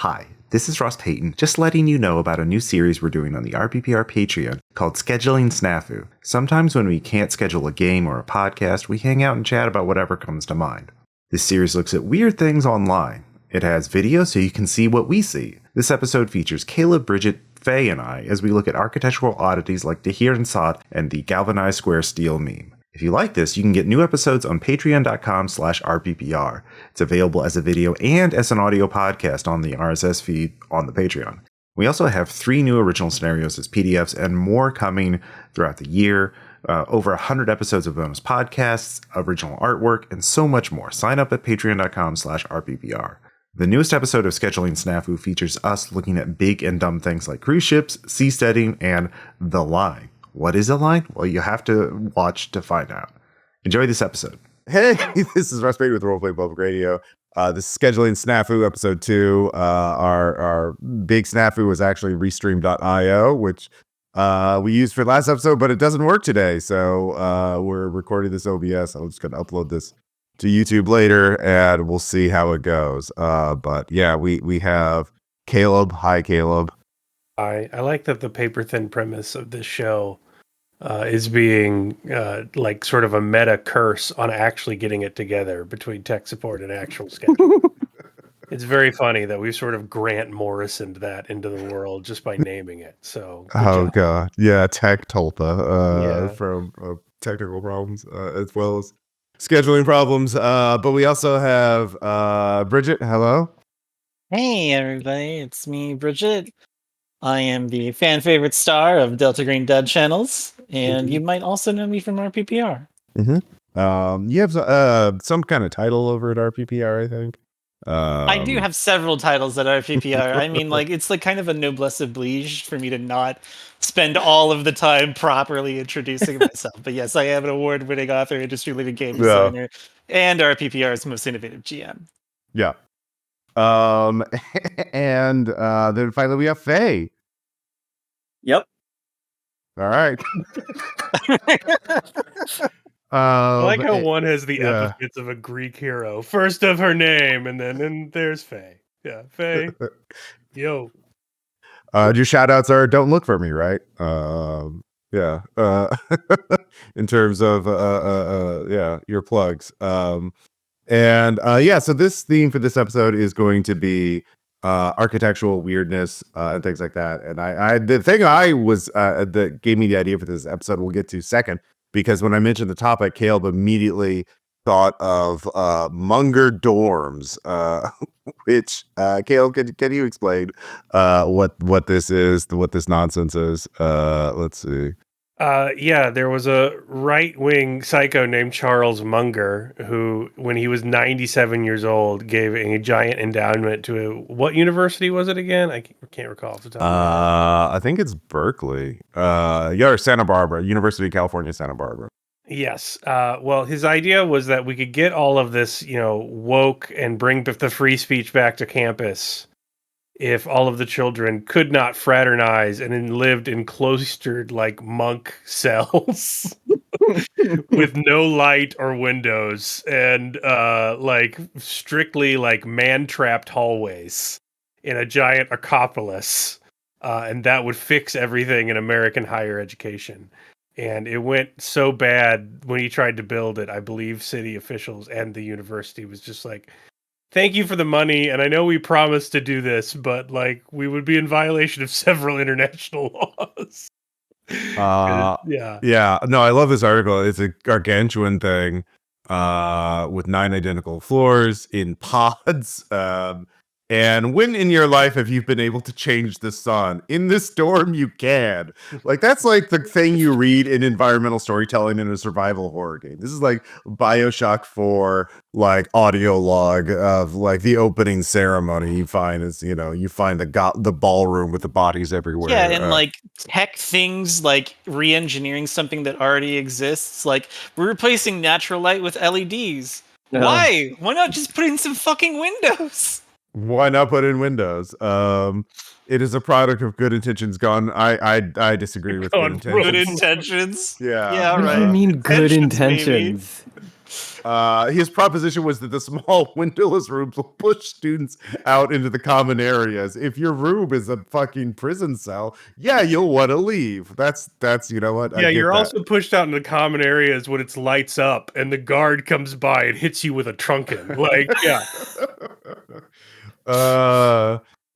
Hi, this is Ross Payton, just letting you know about a new series we're doing on the RPPR Patreon called Scheduling Snafu. Sometimes when we can't schedule a game or a podcast, we hang out and chat about whatever comes to mind. This series looks at weird things online. It has video so you can see what we see. This episode features Caleb, Bridget, Faye, and I as we look at architectural oddities like Tahir and Saad and the Galvanized Square Steel meme. If you like this, you can get new episodes on patreon.com/RPPR. It's available as a video and as an audio podcast on the RSS feed on the Patreon. We also have 3 new original scenarios as PDFs and more coming throughout the year. Over 100 episodes of bonus podcasts, original artwork, and so much more. Sign up at patreon.com/RPPR. The newest episode of Scheduling Snafu features us looking at big and dumb things like cruise ships, seasteading, and the line. What is a line? Well, you have to watch to find out. Enjoy this episode. Hey, this is Russ Brady with Roleplay Public Radio. This is Scheduling Snafu, episode 2. Our big snafu was actually Restream.io, which we used for last episode, but it doesn't work today. So we're recording this OBS. I'm just going to upload this to YouTube later, and we'll see how it goes. But yeah, we have Caleb. Hi, Caleb. I like that the paper-thin premise of this show is being like sort of a meta curse on actually getting it together between tech support and actual scheduling. It's very funny that we've sort of Grant Morrisoned that into the world just by naming it. So, oh god, yeah, Tech Tulpa from technical problems as well as scheduling problems. But we also have Bridget. Hello. Hey everybody, it's me, Bridget. I am the fan favorite star of Delta Green Dud channels, and you might also know me from RPPR. You have some kind of title over at RPPR, I think. I do have several titles at RPPR. I mean, like, it's like kind of a noblesse oblige for me to not spend all of the time properly introducing myself. But yes, I am an award-winning author, industry-leading game designer, and RPPR's most innovative GM. Yeah. And then finally we have Faye. Yep. All right. I like how one has the epithets of a Greek hero. First of her name, and then there's Faye. Yeah, Faye. Yo. Your shout outs are don't look for me, right? In terms of your plugs. So this theme for this episode is going to be architectural weirdness and things like that. And the thing that gave me the idea for this episode, we'll get to second, because when I mentioned the topic, Caleb immediately thought of Munger dorms, which Caleb, can you explain what this is, what this nonsense is? Let's see. There was a right-wing psycho named Charles Munger who, when he was 97 years old, gave a giant endowment to what university was it again? I can't recall off the top of my head. I think it's Berkeley. Or Santa Barbara, University of California, Santa Barbara. Yes. Well, his idea was that we could get all of this, woke and bring the free speech back to campus if all of the children could not fraternize and then lived in cloistered like monk cells with no light or windows and like strictly like man-trapped hallways in a giant acropolis, and that would fix everything in American higher education. And it went so bad when he tried to build it, I believe city officials and the university was just like, thank you for the money, and I know we promised to do this, but like we would be in violation of several international laws. No, I love this article. It's a gargantuan thing with 9 identical floors in pods. And when in your life have you been able to change the sun? In this storm, you can. Like, that's like the thing you read in environmental storytelling in a survival horror game. This is like BioShock 4, like audio log of like the opening ceremony. You find you find the ballroom with the bodies everywhere. Yeah, and like tech things like re-engineering something that already exists. Like, we're replacing natural light with LEDs. Why? Why not just put in some fucking windows? Why not put in Windows? It is a product of good intentions gone. I disagree with good intentions. Good intentions. Yeah. Yeah, What right. do you mean good intentions? His proposition was that the small windowless rooms will push students out into the common areas. If your room is a fucking prison cell, yeah, you'll want to leave. That's you know what? Yeah, I get you're that. also pushed out into common areas when it's lights up and the guard comes by and hits you with a truncheon. Like, yeah.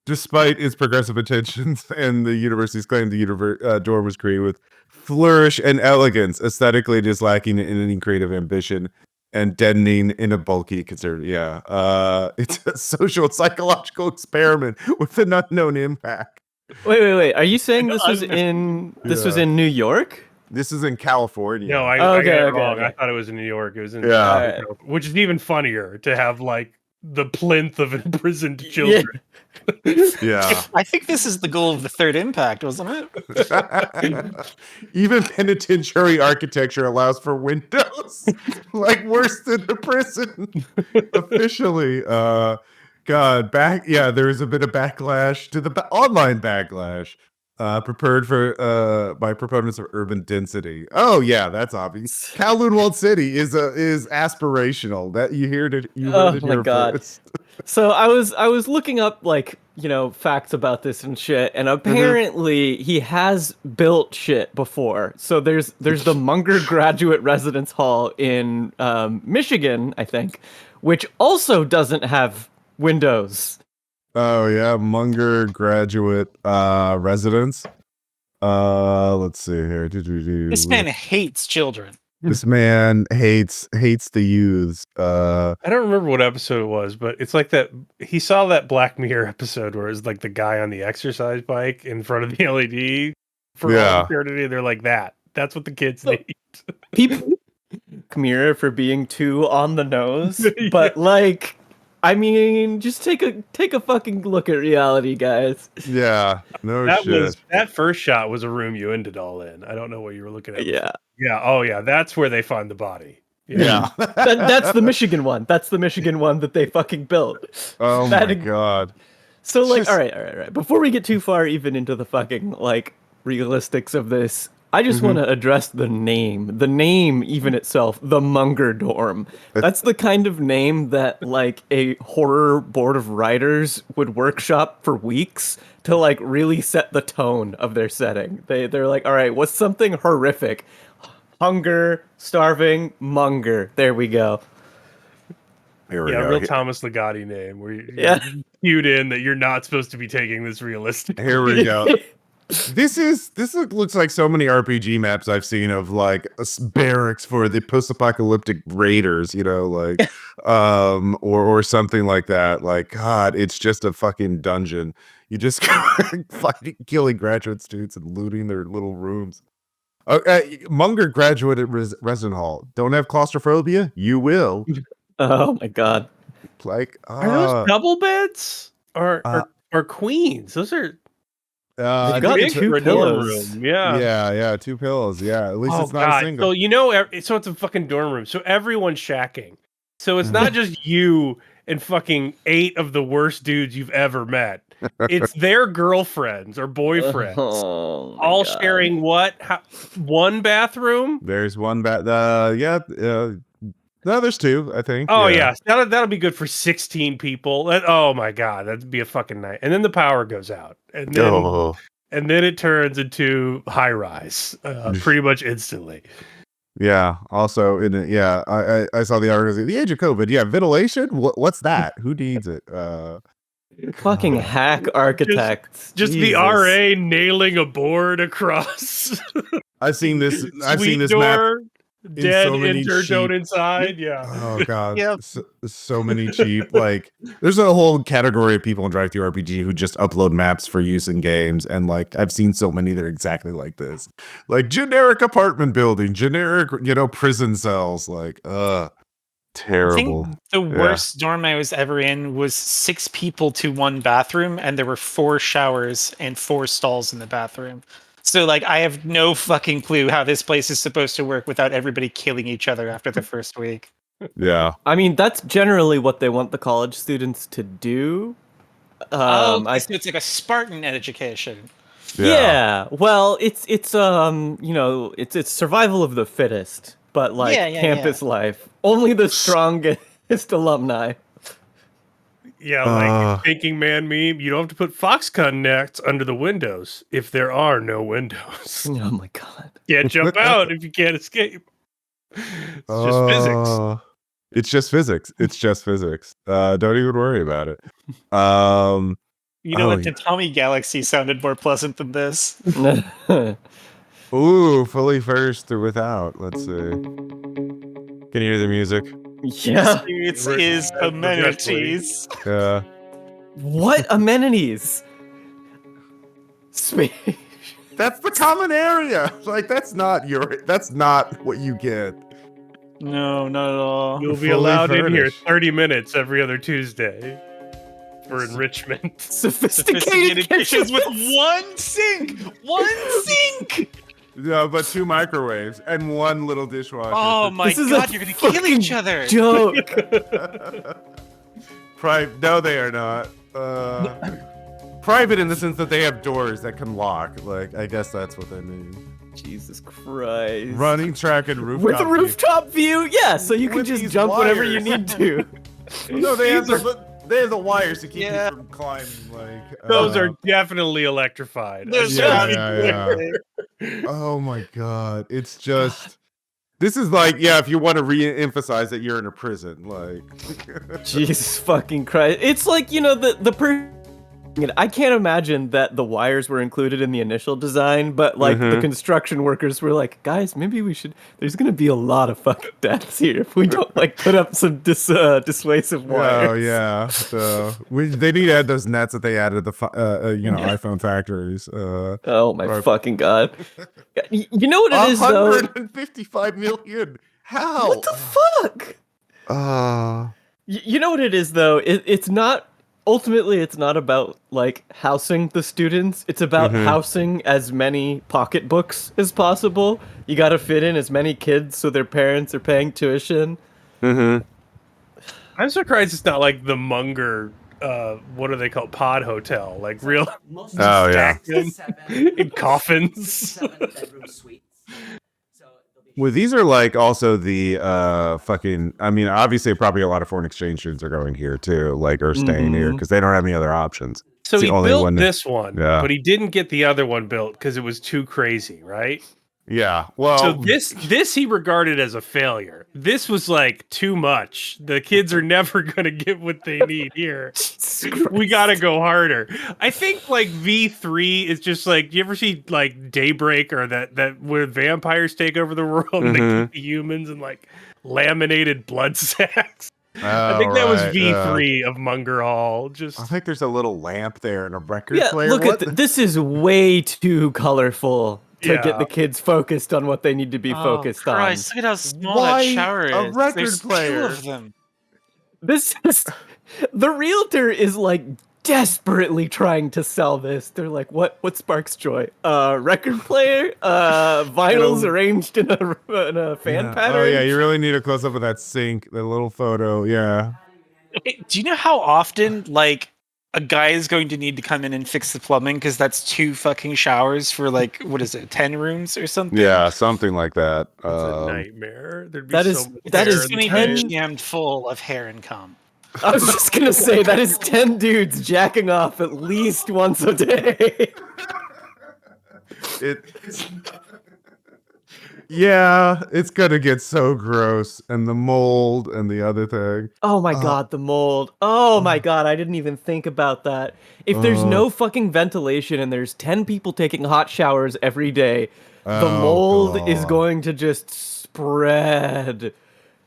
Despite its progressive intentions and the university's claim, the dorm was created with flourish and elegance. Aesthetically, it is lacking in any creative ambition and deadening in a bulky conservative. Yeah. It's a social and psychological experiment with an unknown impact. Wait. Are you saying this was in New York? This is in California. No, I got it wrong. I thought it was in New York. It was in which is even funnier to have like the plinth of imprisoned children. Yeah. I think this is the goal of the third impact, wasn't it? Even penitentiary architecture allows for windows. Like worse than the prison. Officially. There is a bit of backlash to the online backlash. Prepared for by proponents of urban density. Oh yeah, that's obvious. Kowloon Walled City is aspirational. That you heard it here first. So I was looking up facts about this and shit, and apparently he has built shit before. So there's the Munger Graduate Residence Hall in Michigan, I think, which also doesn't have windows. Oh yeah, Munger Graduate Residence. Let's see here. This man hates children. This man hates the youths. I don't remember what episode it was, but it's like that. He saw that Black Mirror episode where it's like the guy on the exercise bike in front of the LED for all eternity. They're like that. That's what the kids need. People Mirror for being too on the nose, but I mean, just take a fucking look at reality, guys. Yeah, that first shot was a room you ended all in. I don't know what you were looking at. Yeah. Yeah. Oh yeah, that's where they find the body. Yeah. That's the Michigan one. That's the Michigan one that they fucking built. Oh my god. So all right. Before we get too far even into the fucking realistics of this, I just want to address the name. The name, even itself, the Munger Dorm. That's the kind of name that, a horror board of writers would workshop for weeks to, really set the tone of their setting. They're like, all right, what's something horrific? Hunger, starving, Munger. There we go. Here we go. Real Thomas Ligotti name, where you're cued in that you're not supposed to be taking this realistic. Here we go. This looks like so many RPG maps I've seen of barracks for the post-apocalyptic raiders, or something like that. God, it's just a fucking dungeon. You just fucking killing graduate students and looting their little rooms. Munger Graduate Resident Hall. Don't have claustrophobia? You will. Oh my god. Are those double beds or queens? Those are. They've got two pillows. Room. Yeah, two pillows. Yeah, at least it's not a single. So so it's a fucking dorm room. So everyone's shacking. So it's not just you and fucking 8 of the worst dudes you've ever met. It's their girlfriends or boyfriends, all sharing one bathroom. There's one no, there's 2, I think. Oh yeah. That'll be good for 16 people. Oh my god, that'd be a fucking night. And then the power goes out, and then it turns into high rise, pretty much instantly. Yeah. Also, I saw the article. The age of COVID. Yeah, ventilation. What's that? Who needs it? Fucking hack architects. Just the RA nailing a board across. I've seen this. I've seen this door. Map. Dead enter, don't inside. Yeah. Oh god. Yep. So many cheap. There's a whole category of people in Drive-Thru RPG who just upload maps for use in games, and I've seen so many that are exactly like this. Generic apartment building, generic, prison cells. Terrible. I think the worst dorm I was ever in was 6 people to 1 bathroom, and there were 4 showers and 4 stalls in the bathroom. So, I have no fucking clue how this place is supposed to work without everybody killing each other after the first week. Yeah. I mean, that's generally what they want the college students to do. So it's like a Spartan education. Yeah. Well, it's survival of the fittest. but like campus life. Only the strongest alumni. Yeah, like thinking man meme. You don't have to put Foxconn nets under the windows if there are no windows. Oh my god! Can't jump out if you can't escape. It's just physics. It's just physics. It's just physics. Don't even worry about it. You know what? The Tommy Galaxy sounded more pleasant than this. Ooh, fully furnished or without. Let's see. Can you hear the music? Yeah. It's his amenities. Yeah. What amenities? Space. That's the common area. Like that's not what you get. No, not at all. You'll be Fully allowed in here furnished. 30 minutes every other Tuesday for enrichment. Sophisticated kitchens with kitchens. one sink. One sink. No, but 2 microwaves and 1 little dishwasher. Oh my This is god, a you're gonna kill each other. Joke. No, they are not. Private in the sense that they have doors that can lock. Like, I guess that's what they mean. Jesus Christ. Running track and rooftop. With a rooftop view? Yeah, so you can With just these jump whenever you wires. need to. No, they have the wires to keep you from climbing. Like Those are definitely electrified. There's yeah. Oh my god, it's just. This is like, if you want to re-emphasize that you're in a prison, like. Jesus fucking Christ. It's like, the person. I can't imagine that the wires were included in the initial design, but like the construction workers were like, guys, maybe we should. There's gonna be a lot of fucking deaths here if we don't like put up some dissuasive wires. Oh yeah, so they need to add those nets that they added at the iPhone factories. Oh my fucking god! You know what it is though? 155 million. How? What the fuck? You know what it is though? It's not. Ultimately, it's not about like housing the students. It's about housing as many pocketbooks as possible. You got to fit in as many kids so their parents are paying tuition. I'm surprised it's not like the Munger. What are they called? Pod hotel, like real. Oh yeah. In coffins. Well, these are like also the fucking. I mean, obviously, probably a lot of foreign exchange students are going here too, like or staying here because they don't have any other options. So It's he the only built one this one, but he didn't get the other one built because it was too crazy, right? Yeah. Well, so this he regarded as a failure. This was like too much. The kids are never gonna get what they need here. We gotta go harder. I think like V3 is just like, you ever see like Daybreak or that where vampires take over the world and they keep the humans in like laminated blood sacks. I think that was V3 of Munger Hall. Just I think there's a little lamp there and a record player. Look at this is way too colorful to get the kids focused on what they need to be focused on. Look at how small that shower is. A record There's player. 2 of them. This is the realtor is like desperately trying to sell this. They're like, what sparks joy? Record player, vinyls arranged in a fan pattern. Oh yeah, you really need a close up of that sink, the little photo. Yeah. Okay, do you know how often like a guy is going to need to come in and fix the plumbing because that's 2 fucking showers for like what is it, 10 rooms or something? Yeah, something like that. It's a nightmare. There'd be that so is- much that hair is in the It's ten- gonna place. be jammed full of hair and cum. I was just gonna say that is 10 dudes jacking off at least once a day. Yeah, it's gonna get so gross, and the mold and the other thing. Oh my god, the mold. Oh my god, I didn't even think about that. If there's no fucking ventilation and there's 10 people taking hot showers every day, the mold is going to just spread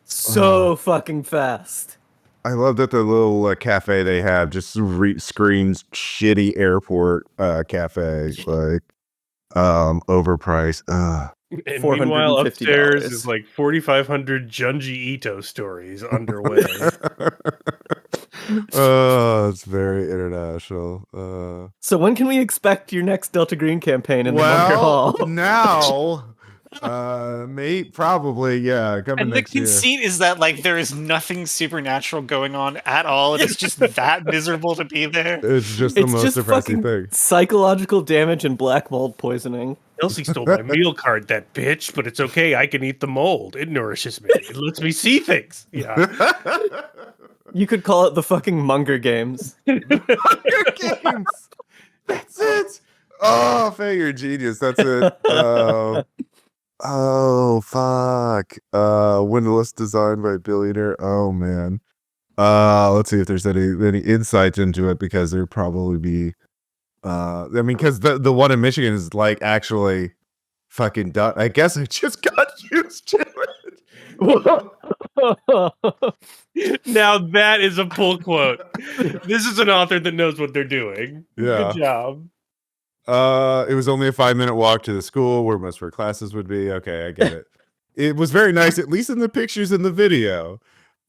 so fucking fast. I love that the little cafe they have just screens shitty airport cafe, like overpriced. And meanwhile, $450. upstairs is like 4,500 Junji Ito stories underway. Oh, it's very international. So when can we expect your next Delta Green campaign in the Munger Hall? Now Probably, yeah. Coming And the next year. conceit is that like there is nothing supernatural going on at all, and it's just that miserable to be there. It's just the It's most just depressing fucking thing. psychological damage and black mold poisoning. Elsie stole my meal card, that bitch, but it's okay. I can eat the mold. It nourishes me. It lets me see things. Yeah. You could call it the fucking Munger Games. Hunger Games. That's it. Oh, Faye, you're a genius. That's it. Oh, fuck. Windowless designed by a billionaire. Oh man. Let's see if there's any insight into it, because there'd probably be. I mean, because the one in Michigan is like actually fucking done. I guess I just got used to it. Now that is a pull quote. This is an author that knows what they're doing. Yeah. Good job. It was only a 5-minute walk to the school where most of our classes would be. Okay, I get it. It was very nice, at least in the pictures in the video.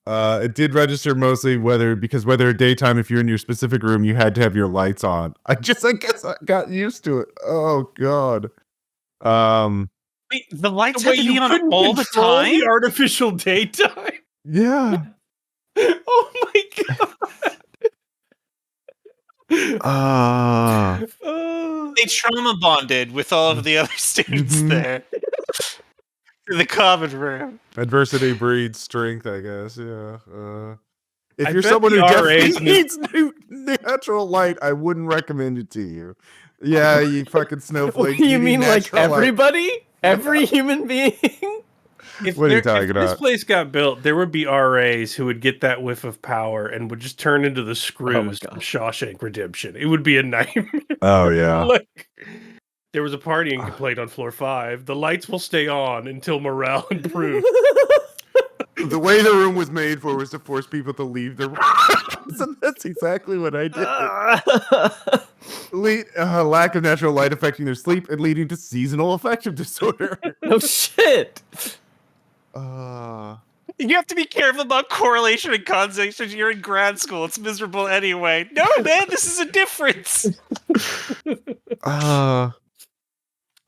It did register mostly whether daytime, if you're in your specific room, you had to have your lights on. I guess I got used to it. Oh god. Wait, the lights Wait, have to be you on couldn't all the control time? the artificial daytime? Yeah. Oh my god. Oh. They trauma bonded with all of the other students Mhm. there. In the common room. Adversity breeds strength, I guess. Yeah. If I you're bet someone the who definitely RAs needs natural light, I wouldn't recommend it to you. Yeah, you fucking snowflake. You mean like natural light. everybody? Every human being? If What are you there- talking if this about? place got built, there would be RAs who would get that whiff of power and would just turn into the screws from God. Shawshank Redemption. It would be a nightmare. Oh yeah. Like, there was a partying complaint on floor 5. The lights will stay on until morale improves. The way the room was made for was to force people to leave the room. So that's exactly what I did. Lack of natural light affecting their sleep and leading to seasonal affective disorder. No shit. You have to be careful about correlation and causation. You're in grad school. It's miserable anyway. No, man, this is a difference.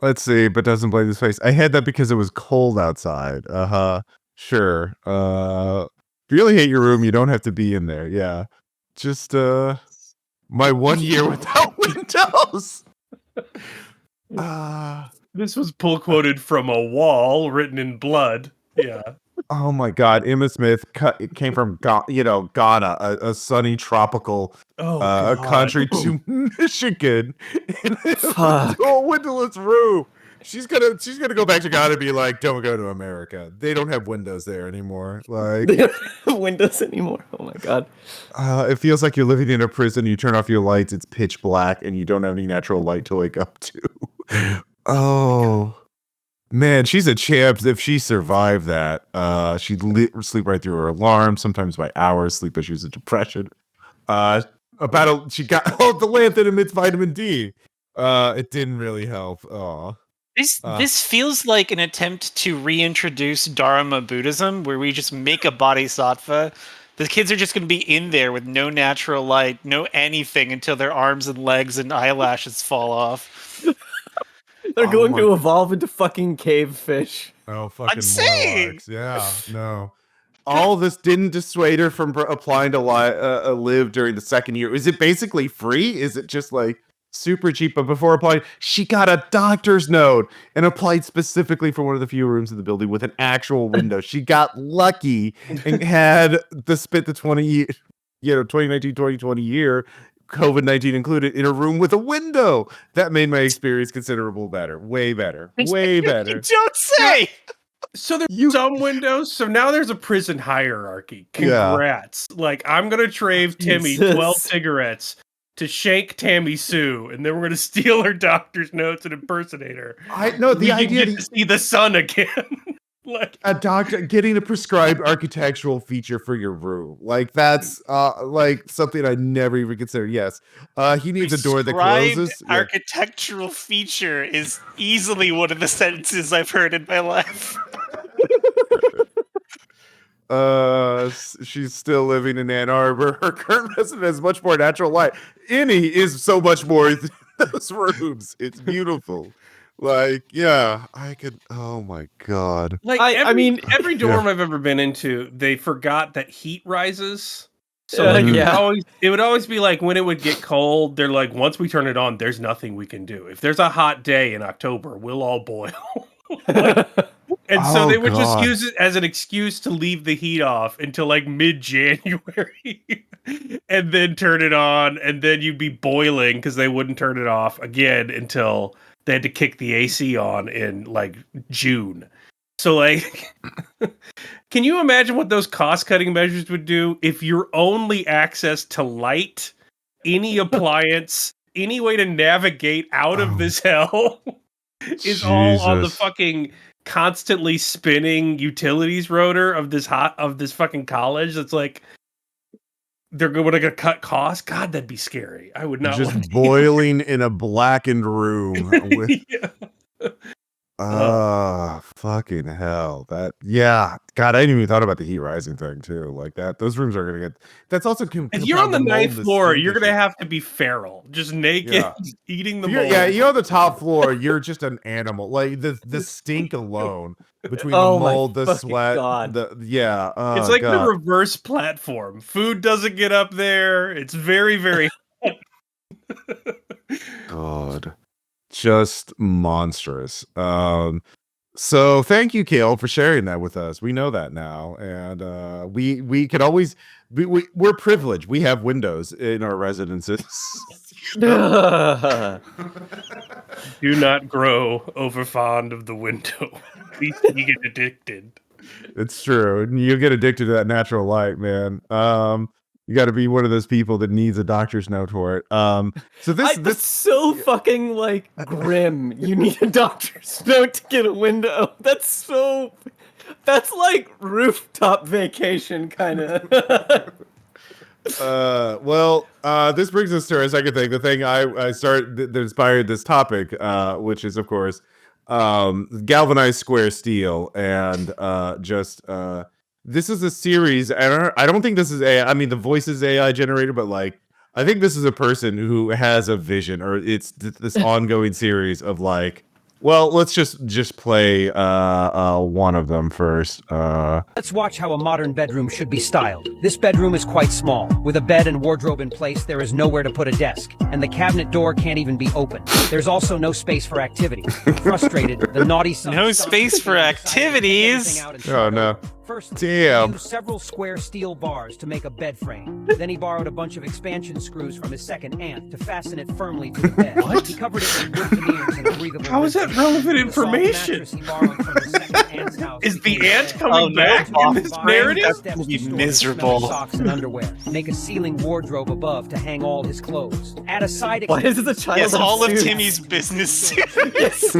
Let's see, but doesn't blame his face. I had that because it was cold outside. Sure. If you really hate your room, you don't have to be in there. Yeah. Just my 1 year without windows. This was pull quoted from a wall written in blood. Yeah. Oh my God, Emma Smith came from Ghana, a sunny tropical God. country, to Michigan in Fuck. a windowless room. She's gonna go back to Ghana and be like, "Don't go to America. They don't have windows there anymore." Like, They don't have windows anymore. Oh my god. it feels like you're living in a prison. You turn off your lights, it's pitch black, and you don't have any natural light to wake up to. Oh. Man, she's a champ. If she survived that, she'd sleep right through her alarm, sometimes by hours, sleep issues and depression. She got the lantern emits vitamin D. It didn't really help. This feels like an attempt to reintroduce Dharma Buddhism, where we just make a bodhisattva. The kids are just going to be in there with no natural light, no anything, until their arms and legs and eyelashes fall off. They're going to evolve into fucking cave fish. Oh, fucking saying! warlocks. Yeah, no. All this didn't dissuade her from applying to live during the second year. Is it basically free? Is it just like super cheap? But before applying, she got a doctor's note and applied specifically for one of the few rooms in the building with an actual window. She got lucky and had spent the 2019, 2020 year, COVID-19 included, in a room with a window. That made my experience considerable better. Way better. Way better. You don't say! So there's some windows. So now there's a prison hierarchy. Yeah. Congrats. Like, I'm going to trade Timmy Jesus. 12 cigarettes to shake Tammy Sue, and then we're going to steal her doctor's notes and impersonate her. I know the We can idea get to see the sun again. Like, a doctor getting a prescribed architectural feature for your room, like that's like something I never even considered. Yes, he needs a door that Prescribed closes. Yeah. architectural feature is easily one of the sentences I've heard in my life. She's still living in Ann Arbor. Her current residence has much more natural light. Any is so much more than those rooms. It's beautiful. Like, yeah, I could. Oh my god. Like I mean, every dorm I've ever been into, they forgot that heat rises. So Yeah, like yeah. it would always be like when it would get cold, they're like, once we turn it on, there's nothing we can do. If there's a hot day in October, we'll all boil. And so Oh, they would just God. use it as an excuse to leave the heat off until like mid-January and then turn it on, and then you'd be boiling because they wouldn't turn it off again until they had to kick the AC on in like June. So like can you imagine what those cost-cutting measures would do if your only access to light, any appliance, any way to navigate out of this hell is all on the Jesus. fucking constantly spinning utilities rotor of this fucking college? That's like they're going to cut costs. God, that'd be scary. I would not want Just to boiling in a blackened room with. yeah. Fucking hell. God, I didn't even thought about the heat rising thing too. Like that, those rooms are gonna get. That's also If you're on the ninth floor, you're gonna have to be feral, just naked, Yeah. eating the You're, mold. yeah, you're on the top floor. You're just an animal. Like the stink alone between Oh the my mold, the fucking sweat, God. It's like the reverse platform. Food doesn't get up there. It's very, very God, just monstrous. So thank you, Kale, for sharing that with us. We know that now, and we could always we're privileged. We have windows in our residences. do not grow over fond of the window. You get addicted. It's true. You get addicted to that natural light, man. You got to be one of those people that needs a doctor's note for it. So That's so fucking like grim. You need a doctor's note to get a window. That's like rooftop vacation kind of. This brings us to our second thing. The thing I started that inspired this topic, which is of course, Galvanized Square Steel, and this is a series. And I don't think this is AI. I mean, the voice is AI generated, but like, I think this is a person who has a vision, or it's this ongoing series of like, well, let's just play one of them first. Let's watch how a modern bedroom should be styled. This bedroom is quite small. With a bed and wardrobe in place, there is nowhere to put a desk, and the cabinet door can't even be opened. There's also no space for activity. Frustrated, the naughty son... No space for activities? Oh, no. First, Damn. he used several square steel bars to make a bed frame. Then he borrowed a bunch of expansion screws from his second aunt to fasten it firmly to the bed. What? He covered it with wood veneers and a breathable How is that wood relevant frame. The soft information? mattress he borrowed from his second aunt's house Is the became ant bed. coming back in this narrative? Steps That's gonna be to store his miserable. smelly socks and underwear. Make a ceiling wardrobe above to hang all his clothes. Add a side Why is it a child? Yes, all of suits? Timmy's business. Yes.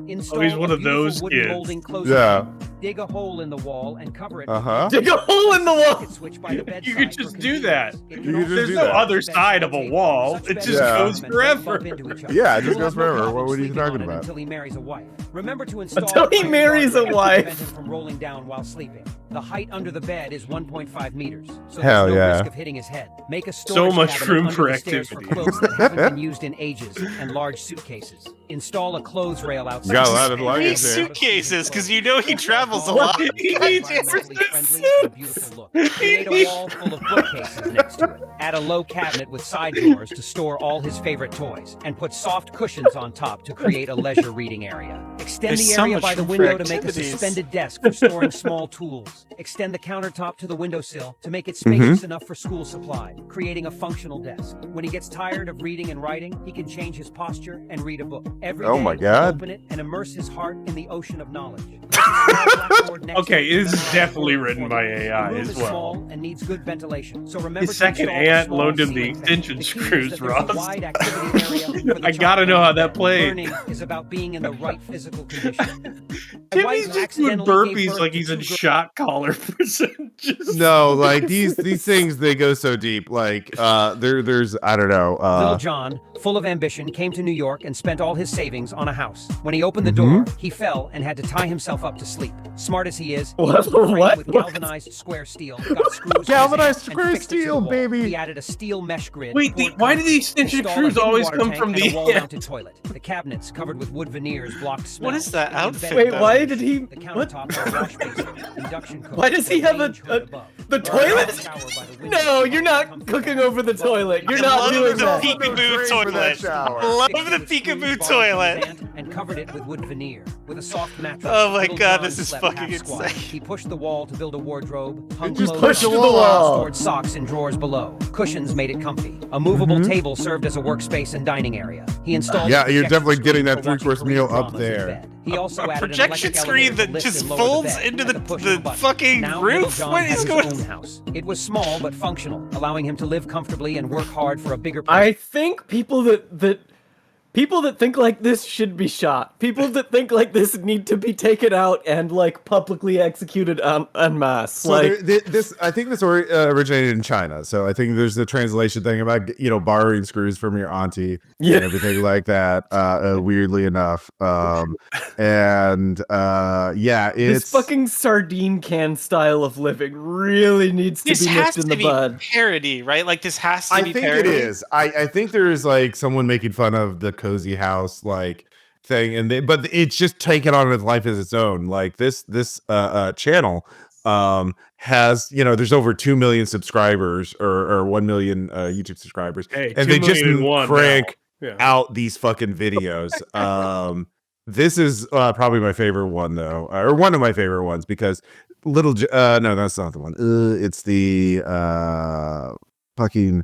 He's one of those kids. Yeah. Dig a hole in the wall and cover it. Dig a hole in the wall. Switch by the bedside You could for just do that. convenience. It You can could also just There's do no that. other side of a wall. Such It beds just Yeah. goes don't forever. bump into each other. Yeah, it just You'll goes have no forever. problem What are you sleeping talking on it about? Until he marries a wife. Remember to install Until he iron marries a guardrails to wife. prevent him from rolling down while sleeping. The height under the bed is 1.5 meters, so Hell there's no yeah. risk of hitting his head. Make a storage much cabinet room under for the stairs activity. for clothes that haven't been used in ages and large suitcases. Install a clothes rail outside. Got a lot of the luggage bed. there. Suitcases, 'cause you know he travels a lot. He needs Environmentally friendly and beautiful look. He Create a needs- wall full of bookcases next to it. Add a low cabinet with side drawers to store all his favorite toys, and put soft cushions on top to create a leisure reading area. Extend There's the so area much by the room for window to make a activities. suspended desk for storing small tools. Extend the countertop to the windowsill to make it spacious enough for school supply, creating a functional desk. When he gets tired of reading and writing, he can change his posture and read a book. Every Oh day, my he'll God. open it and immerse his heart in the ocean of knowledge. There's a small blackboard next Okay, to this is it. definitely written by The AI room as is well. small and needs good ventilation. So remember His to second install a aunt small loaned him the ceiling fan. extension The key is screws, that there's a Ross. wide activity area for the I gotta child know how in that bed. played. Learning is about being in the right physical condition. My Timmy's wife just doing accidentally gave burpees birth like to he's two in girls. shot collar prison. Just No, like these things, they go so deep. Like there's I don't know. Little John, full of ambition, came to New York and spent all his his savings on a house. When he opened the door, he fell and had to tie himself up to sleep. Smart as he is, he built a frame with galvanized square steel, got screws Galvanized and square fixed it to the steel, wall. baby. He added a steel mesh grid. Wait, why do the extension installed screws a hidden always water come tank from and the a wall-mounted toilet. The cabinets covered with wood veneers blocked smell. What is that outfit? Wait, why did he? The What? countertop are a wash basin, induction cooker, Why does he have range hood above. the toilet? Shower by the window. No, you're not cooking over the toilet. You're I not love doing the that. peekaboo For that toilet. shower. Love Fixed the it with screws, peekaboo bars, toilet. and and covered it with wood veneer. With a soft mattress. Oh my Little God, John this is slept fucking half squat. insane. He pushed the wall to build a wardrobe, hung Just clothes pushed on the the wall. stored socks in drawers below. Cushions made it comfy. A movable table served as a workspace and dining area. He installed Yeah, a you're projection definitely screen getting that for watching three-course Korean meal up dramas in there. bed. He also added an Projection electric screen elevator that to lift just and lower the folds bed into at the push of a button. fucking Now, roof? Little John What had is his going own house. It was small but functional, allowing him to live comfortably and work hard for a bigger I think people that think like this should be shot. People that think like this need to be taken out and like publicly executed en masse. So Like, this, I think this originated in China. So I think there's the translation thing about borrowing screws from your auntie Yeah. and everything like that. Weirdly enough, yeah, this it's fucking sardine can style of living really needs to This be has nipped in to the be bud. parody, right? Like this has to I be think parody. it is. I think there is like someone making fun of the cozy house like thing, but it's just taken on its life as its own. Like this channel has there's over 2 million subscribers or 1 million YouTube subscribers, Hey, and 2 they just million and one crank now. Yeah. out these fucking videos. This is probably my favorite one though, or one of my favorite ones because no, that's not the one. It's the fucking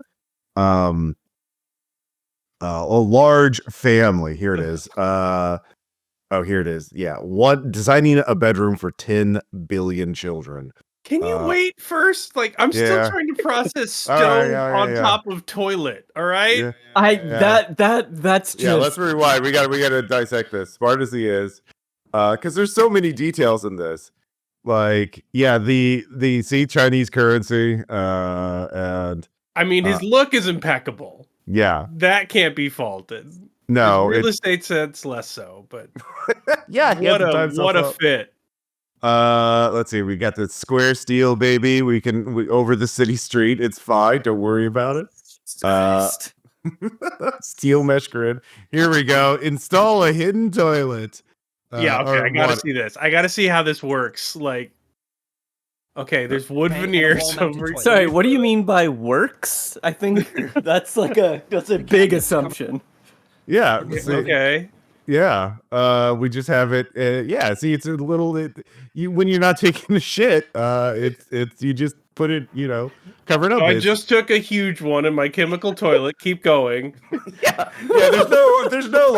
a large family. Here it is. Here it is. Yeah, designing a bedroom for 10 billion children. Can you wait first? Like, I'm still yeah. trying to process stove All right, yeah. top of toilet. All right. Yeah. That's just Yeah, let's rewind. We gotta dissect this. Smart as he is, because there's so many details in this. Like, yeah, the Chinese currency, and I mean, his look is impeccable. yeah, That can't be faulted. no, His real estate sense less so, but yeah, what a fit. Let's see. We got the square steel, baby. We over the city street. It's fine. Don't worry about it. Steel mesh grid. Here we go. Install a hidden toilet. Yeah, okay. or I gotta water- see this. I gotta see how this works. Like, okay, there's wood Okay, and a veneers wall-mounted over. toilet. Sorry, what do you mean by works? I think that's a big assumption. Yeah. see- Okay. Yeah. We just have it. Yeah. See, it's a little. When you're not taking a shit, it's you just put it. Cover it up. I just took a huge one in my chemical toilet. Keep going. Yeah. There's no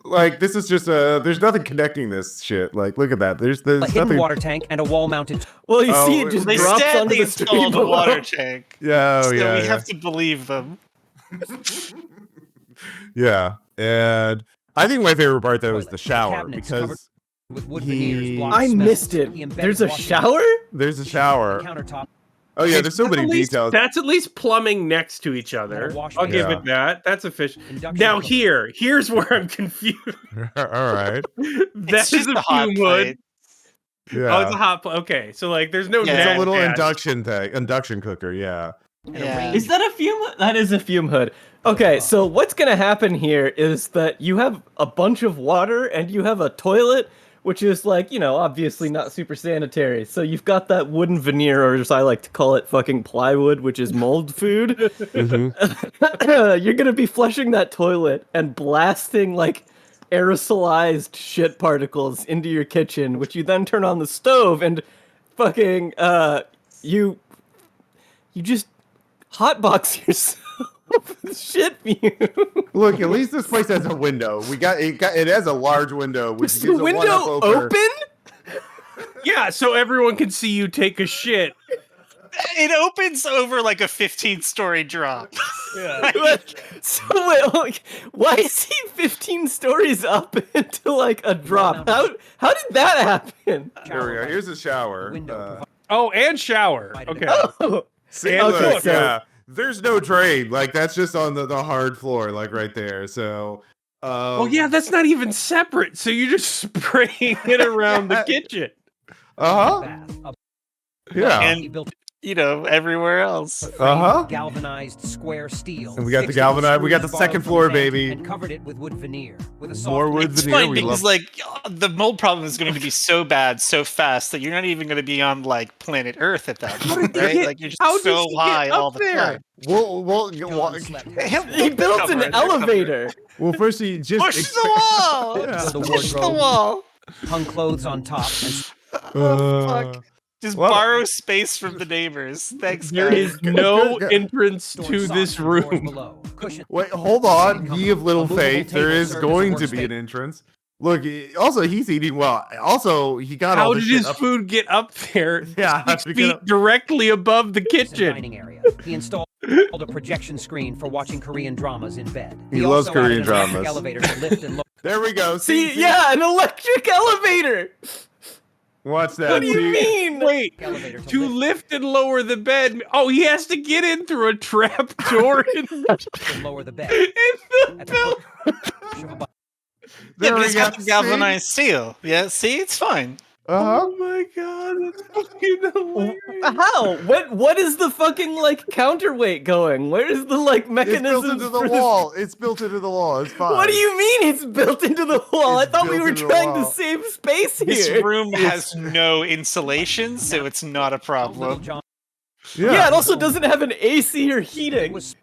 like this is just there's nothing connecting this shit. Like, look at that. There's A hidden nothing. water tank and a wall-mounted. Well, you Oh, see, it just They drops said onto they the street installed a below. water tank. Yeah. So yeah. we yeah. have to believe them. Yeah, and I think my favorite part though is the Toilet. shower Cabinets covered because with wood he- veneers blocked I smell. missed it. He embedded There's a washing shower? there's a shower. countertop. Oh yeah, there's so That's many at least- details. That's at least plumbing next to each other. And a wash I'll give basin. it that. That's efficient. Induction Now cooker. here's where I'm confused. All right. That It's is just a a hot fume hood. plate. Yeah. Oh, it's a hot plate. Okay, so like, there's no. Yeah. It's nat a little gas. induction cooker. Yeah. Yeah. Is that a fume? That is a fume hood. Okay, so what's gonna happen here is that you have a bunch of water and you have a toilet, which is like, obviously not super sanitary. So you've got that wooden veneer, or as I like to call it, fucking plywood, which is mold food. Mhm. You're gonna be flushing that toilet and blasting like aerosolized shit particles into your kitchen, which you then turn on the stove and fucking you just hotbox yourself with shit fume. Look, at least this place has a window. It has a large window, which Is gives the a window one-up over. open? Yeah, so everyone can see you take a shit. It opens over like a 15-story drop. Yeah. So wait, like, why is he 15 stories up into like a drop? How did that happen? There we go. Here's a shower. Window Oh, and shower. Okay. Oh, See, And look, look. yeah. There's no drain. Like, that's just on the hard floor, like right there. So, Oh yeah, that's not even separate. So you're just spraying it around the kitchen. Uh-huh. Yeah. And everywhere else. Uh-huh. Galvanized square steel. And we got the galvanized. We got the second floor, baby. And covered it with wood veneer. With a soft More wood It's veneer. fine because the mold problem is going to be so bad so fast that you're not even going to be on like planet Earth at that point, right? Like you're just so high all the time. He built an elevator. Well, first he just Push the wall. Yeah. Push the wall. hung clothes on top. And Fuck. Just borrow space from the neighbors. Thanks, There guys. is no entrance to this room. below. Cushion. Wait, hold on. Ye of little faith. There is going to be an entrance. Look, also he's eating well. Also, he got all How this did shit his up. food get up there? Yeah, 6 to get feet up- directly above the kitchen. Dining area. He installed a projection screen for watching Korean dramas in bed. He loves also added Korean an electric dramas. Elevator to lift and lower. There we go. See, yeah, an electric elevator. Watch that. What do you mean? Wait, Elevator to lift and lower the bed. Oh, he has to get in through a trap door in to lower the bed. the At building. push of a button. There Yeah, but we it's go. got the galvanized steel. Yeah, see, it's fine. Uh-huh. Oh my god, that's fucking hilarious. How? What is the fucking like counterweight going? Where is the like It's mechanism built into the for this- wall. It's built into the wall. It's fine. What do you mean it's built into the wall? It's I thought we built were into the trying to wall. save space This here. room has no insulation, so it's not a Little problem. John Yeah, it also doesn't have an AC or heating. was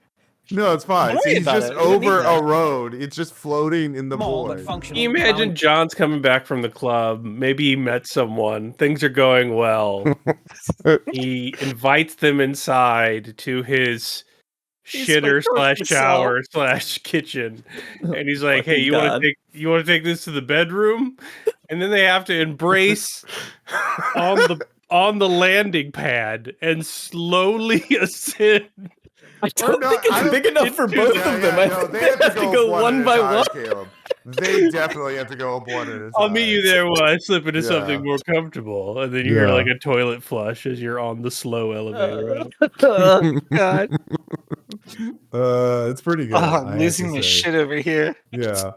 No, it's fine. Don't See, worry he's about just it. We don't need over that. a road. It's just floating in the small but void. functional. Can you imagine allowing- John's coming back from the club? Maybe he met someone. Things are going well. He invites them inside to his He's shitter like, slash shower slash kitchen, and he's like, "Hey, Fucking you God. want to take this to the bedroom?" And then they have to embrace on the landing pad and slowly ascend. I don't no, think it's I don't- big enough for both of them. I think they have to go one by one. Caleb. They definitely have to go up one at a time. I'll meet you there while I slip into Yeah. something more comfortable, and then you hear Yeah. like a toilet flush as you're on the slow elevator. God. It's pretty good. Oh, I I'm have losing to my say. shit over here. Yeah.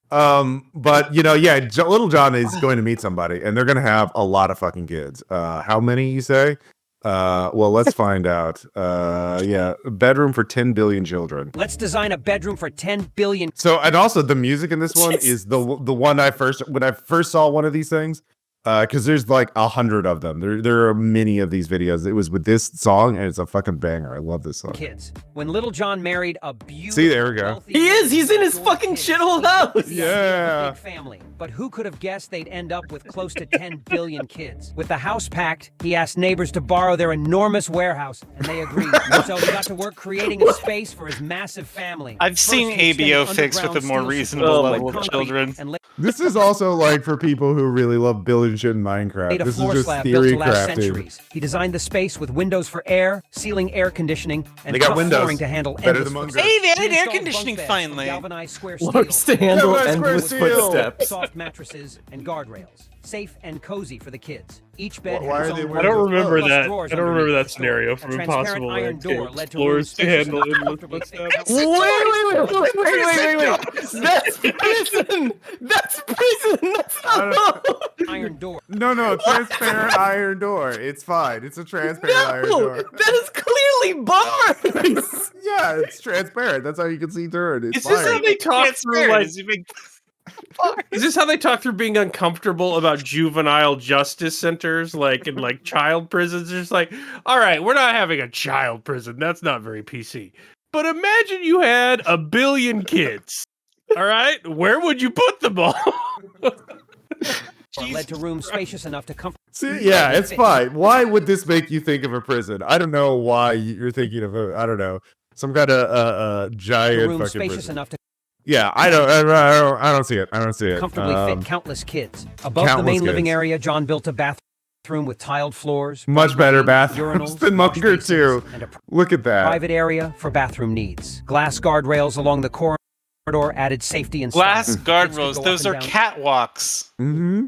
But Little John is going to meet somebody, and they're going to have a lot of fucking kids. How many you say? Well, let's find out. A bedroom for 10 billion children. Let's design a bedroom for 10 billion. So, and also the music in this one is the one when I first saw one of these things, because there's like 100 of them. There are many of these videos. It was with this song, and it's a fucking banger. I love this song. Kids. When Little John married a beautiful, See, there we go. wealthy He is. He's in his woman with fucking kids. shithole house. He had Yeah. a big family, but who could have guessed they'd end up with close to 10 billion kids? With the house packed, he asked neighbors to borrow their enormous warehouse, and they agreed. So he got to work creating a space for his massive family. I've First, seen he extended ABO fixed with a underground more steel reasonable support level with of concrete, children. and This is also like for people who really love building shit in Minecraft. laid a This is floor just slab built theory to last crafting. centuries. He designed the space with windows for air, ceiling air conditioning, and They got tough windows. flooring to handle Better endless than footsteps. Munger. Hey, they He added air installed conditioning bunk beds from finally. Galvanized Square Steel, Works to handle Galvanized Square endless Steel. footsteps. soft mattresses, and guardrails. Safe and cozy for the kids. Each bed Why had are its they own wearing I don't those? remember plus that. drawers I don't remember underneath that the scenario door. from A transparent Impossible iron door Landscape. led to Floors rooms to spacious handle enough to endless comfortably footsteps. Wait. That's prison. That's prison. That's not. iron door. No, transparent iron door. It's fine. It's a transparent iron No, door. that is clearly bars. Yeah, it's transparent. That's how you can see through it. It's Is this how fine. they talk through like? Is it big- Is this how they talk through being uncomfortable about juvenile justice centers, like in like child prisons? It's just like, all right, we're not having a child prison. That's not very PC. But imagine you had 1 billion kids. All right, where would you put them all? Led to rooms spacious enough to comfort. See, yeah, it's fine. Why would this make you think of a prison? I don't know why you're thinking of I don't know, some kind of giant Rooms fucking spacious prison. enough to Yeah, I don't see it. I don't see it. comfortably fit countless kids. Above the countless main living kids. area, John built a bathroom with tiled floors. Much better bathrooms bathrooms than Munger too. and a Look at that. private area for bathroom needs. Glass guardrails along the corridor added safety and Glass style. Kids could guardrails. go Those up are and down. catwalks. Mm-hmm.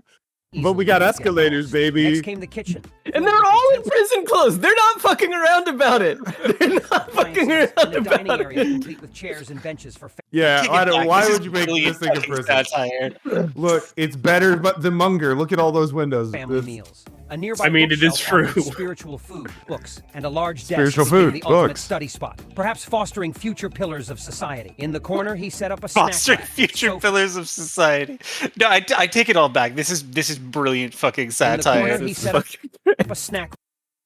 But we got escalators, baby. Next came the kitchen. And they're all in prison clothes. They're not fucking around about it. They're not fucking around And a about dining area it. complete with chairs and benches for Yeah, Take it I don't, back. why This would is you make brilliant this thing a fucking prison? satire. Look, it's better but the Munger. Look at all those windows. family This- meals. A nearby I mean, it is bookshelf offered true. Spiritual food, books, and a large desk Spiritual became food, the ultimate books. study spot, perhaps fostering future pillars of society. In the corner, he set up a snack Fostering rack, future sofa. pillars of society. No, I take it all back. This is brilliant fucking In the satire. corner, he set up a snack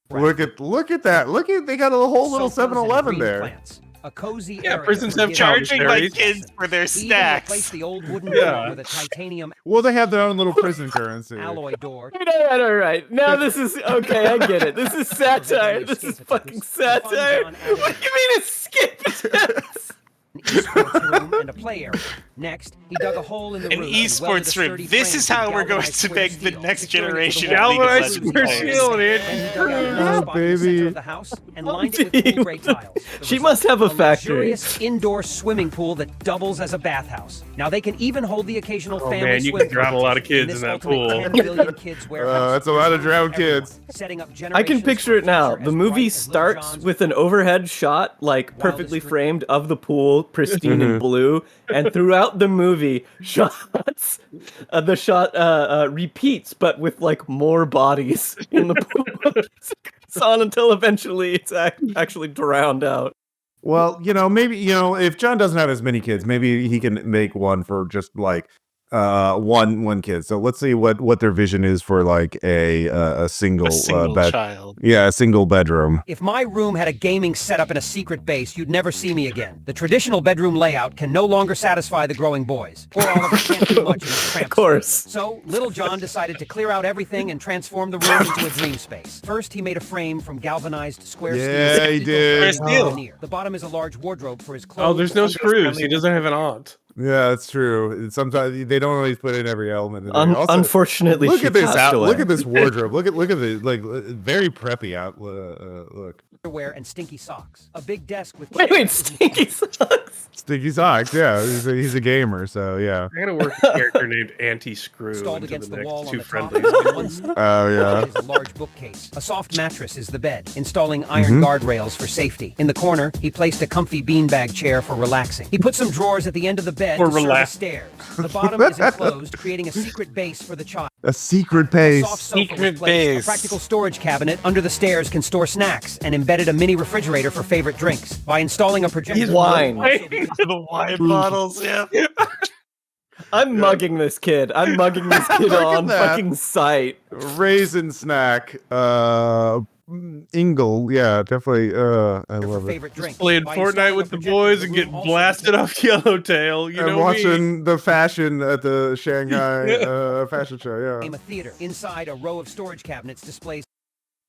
rack. Look at that. Look at they got a whole little Sofas and 7-Eleven green there. plants. A cozy Yeah, area prisons for have kids Charging my Berries. kids for their He even snacks. replaced the old wooden Yeah. door with a titanium Well, they have their own little prison currency. alloy door. All right. Now this is okay. I get it. This is satire. This is fucking satire. What do you mean escape attempts? An esports room and a play area. Next, he dug a hole in the An roof. and welded a esports room. sturdy This frame is from how we're going galvanized to square make the steel, next securing it to the generation wall. of League of Galvanized Legends Square players. Steel, dude. Then he dug out another Yeah, spot in the center baby. of the house and lined it with cool gray tiles. The She result, must have a factory. luxurious indoor swimming pool that doubles as a bathhouse. Now they can even hold the occasional family man, you swim can drown a lot of contest kids this in that ultimate pool. 10 billion kids warehouse. That's a lot of drowned Everyone, kids. setting up I can generations picture it for a now. future The as movie bright as Little starts John's with an overhead shot, like perfectly dream. framed, of the pool, pristine in blue, and throughout the movie, shots, the shot repeats, but with like more bodies in the pool. It's on until eventually it's actually drowned out. Well, maybe if John doesn't have as many kids, maybe he can make one for just like one kid. So let's see what their vision is for like a single, A single bed. child. Yeah, a single bedroom. If my room had a gaming setup in a secret base, you'd never see me again. The traditional bedroom layout can no longer satisfy the growing boys. Poor Oliver can't do much in his cramped Of course. space. So, Little John decided to clear out everything and transform the room into a dream space. First, he made a frame from galvanized square steel. Yeah, he did. Square steel. Veneer. The bottom is a large wardrobe for his clothes. Oh, there's no under- screws. He doesn't have an aunt. Yeah, that's true. Sometimes they don't always put in every element. In there. Also, Unfortunately, look she at this passed out. away. Look at this wardrobe. Look at the very preppy out. Look, Underwear and stinky socks. A big desk with Wait, stinky socks. sticky socks. Yeah, he's a gamer. So yeah. I gotta work a character named Anti-Screw installed into against the the next wall on two the top. friendlies. On one side Oh yeah. is a large bookcase. A soft mattress is the bed, installing iron guardrails for safety. In the corner, he placed a comfy beanbag chair for relaxing. He put some drawers at the end of the bed For to serve as relax- stairs. The bottom is enclosed, creating a secret base for the child. A secret A pace. soft sofa was Secret placed. base. A practical storage cabinet under the stairs can store snacks, and embedded a mini refrigerator for favorite drinks. By installing a projector, Wine. The wine bottles, yeah. I'm mugging this kid. I'm mugging this kid Look at on that. fucking sight. Raisin snack. Ingle. Yeah, definitely. I for love it. favorite drinks. Playing By Fortnite installing with a the projector, boys and room getting also blasted off Yellowtail. You And know watching the fashion at the Shanghai fashion show. became Yeah. a theater. Inside, a row of storage cabinets displays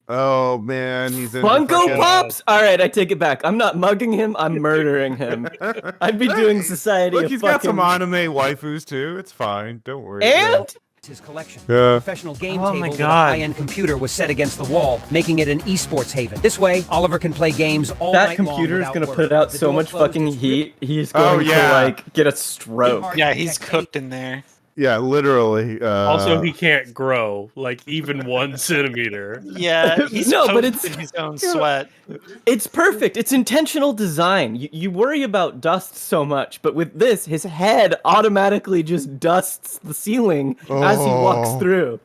Oh man, he's in Funko fucking- Pops! Alright, I take it back. I'm not mugging him, I'm murdering him. I'd be doing society Look, a he's got some fucking- anime waifus too. It's fine. Don't worry. And his collection. Yeah. A professional game Oh table my with a God. high-end computer was set against the wall, making it an esports haven. This way, Oliver can play games all that night long computer is without gonna worry. put out The so door much closed, fucking its heat, he's Oh, going yeah. to like get a stroke. Yeah, he's cooked in there. Yeah, literally. Also, he can't grow like even 1 centimeter. Yeah, he's No, but coated it's- in his own sweat. It's perfect. It's intentional design. You worry about dust so much, but with this, his head automatically just dusts the ceiling as he walks Oh. through.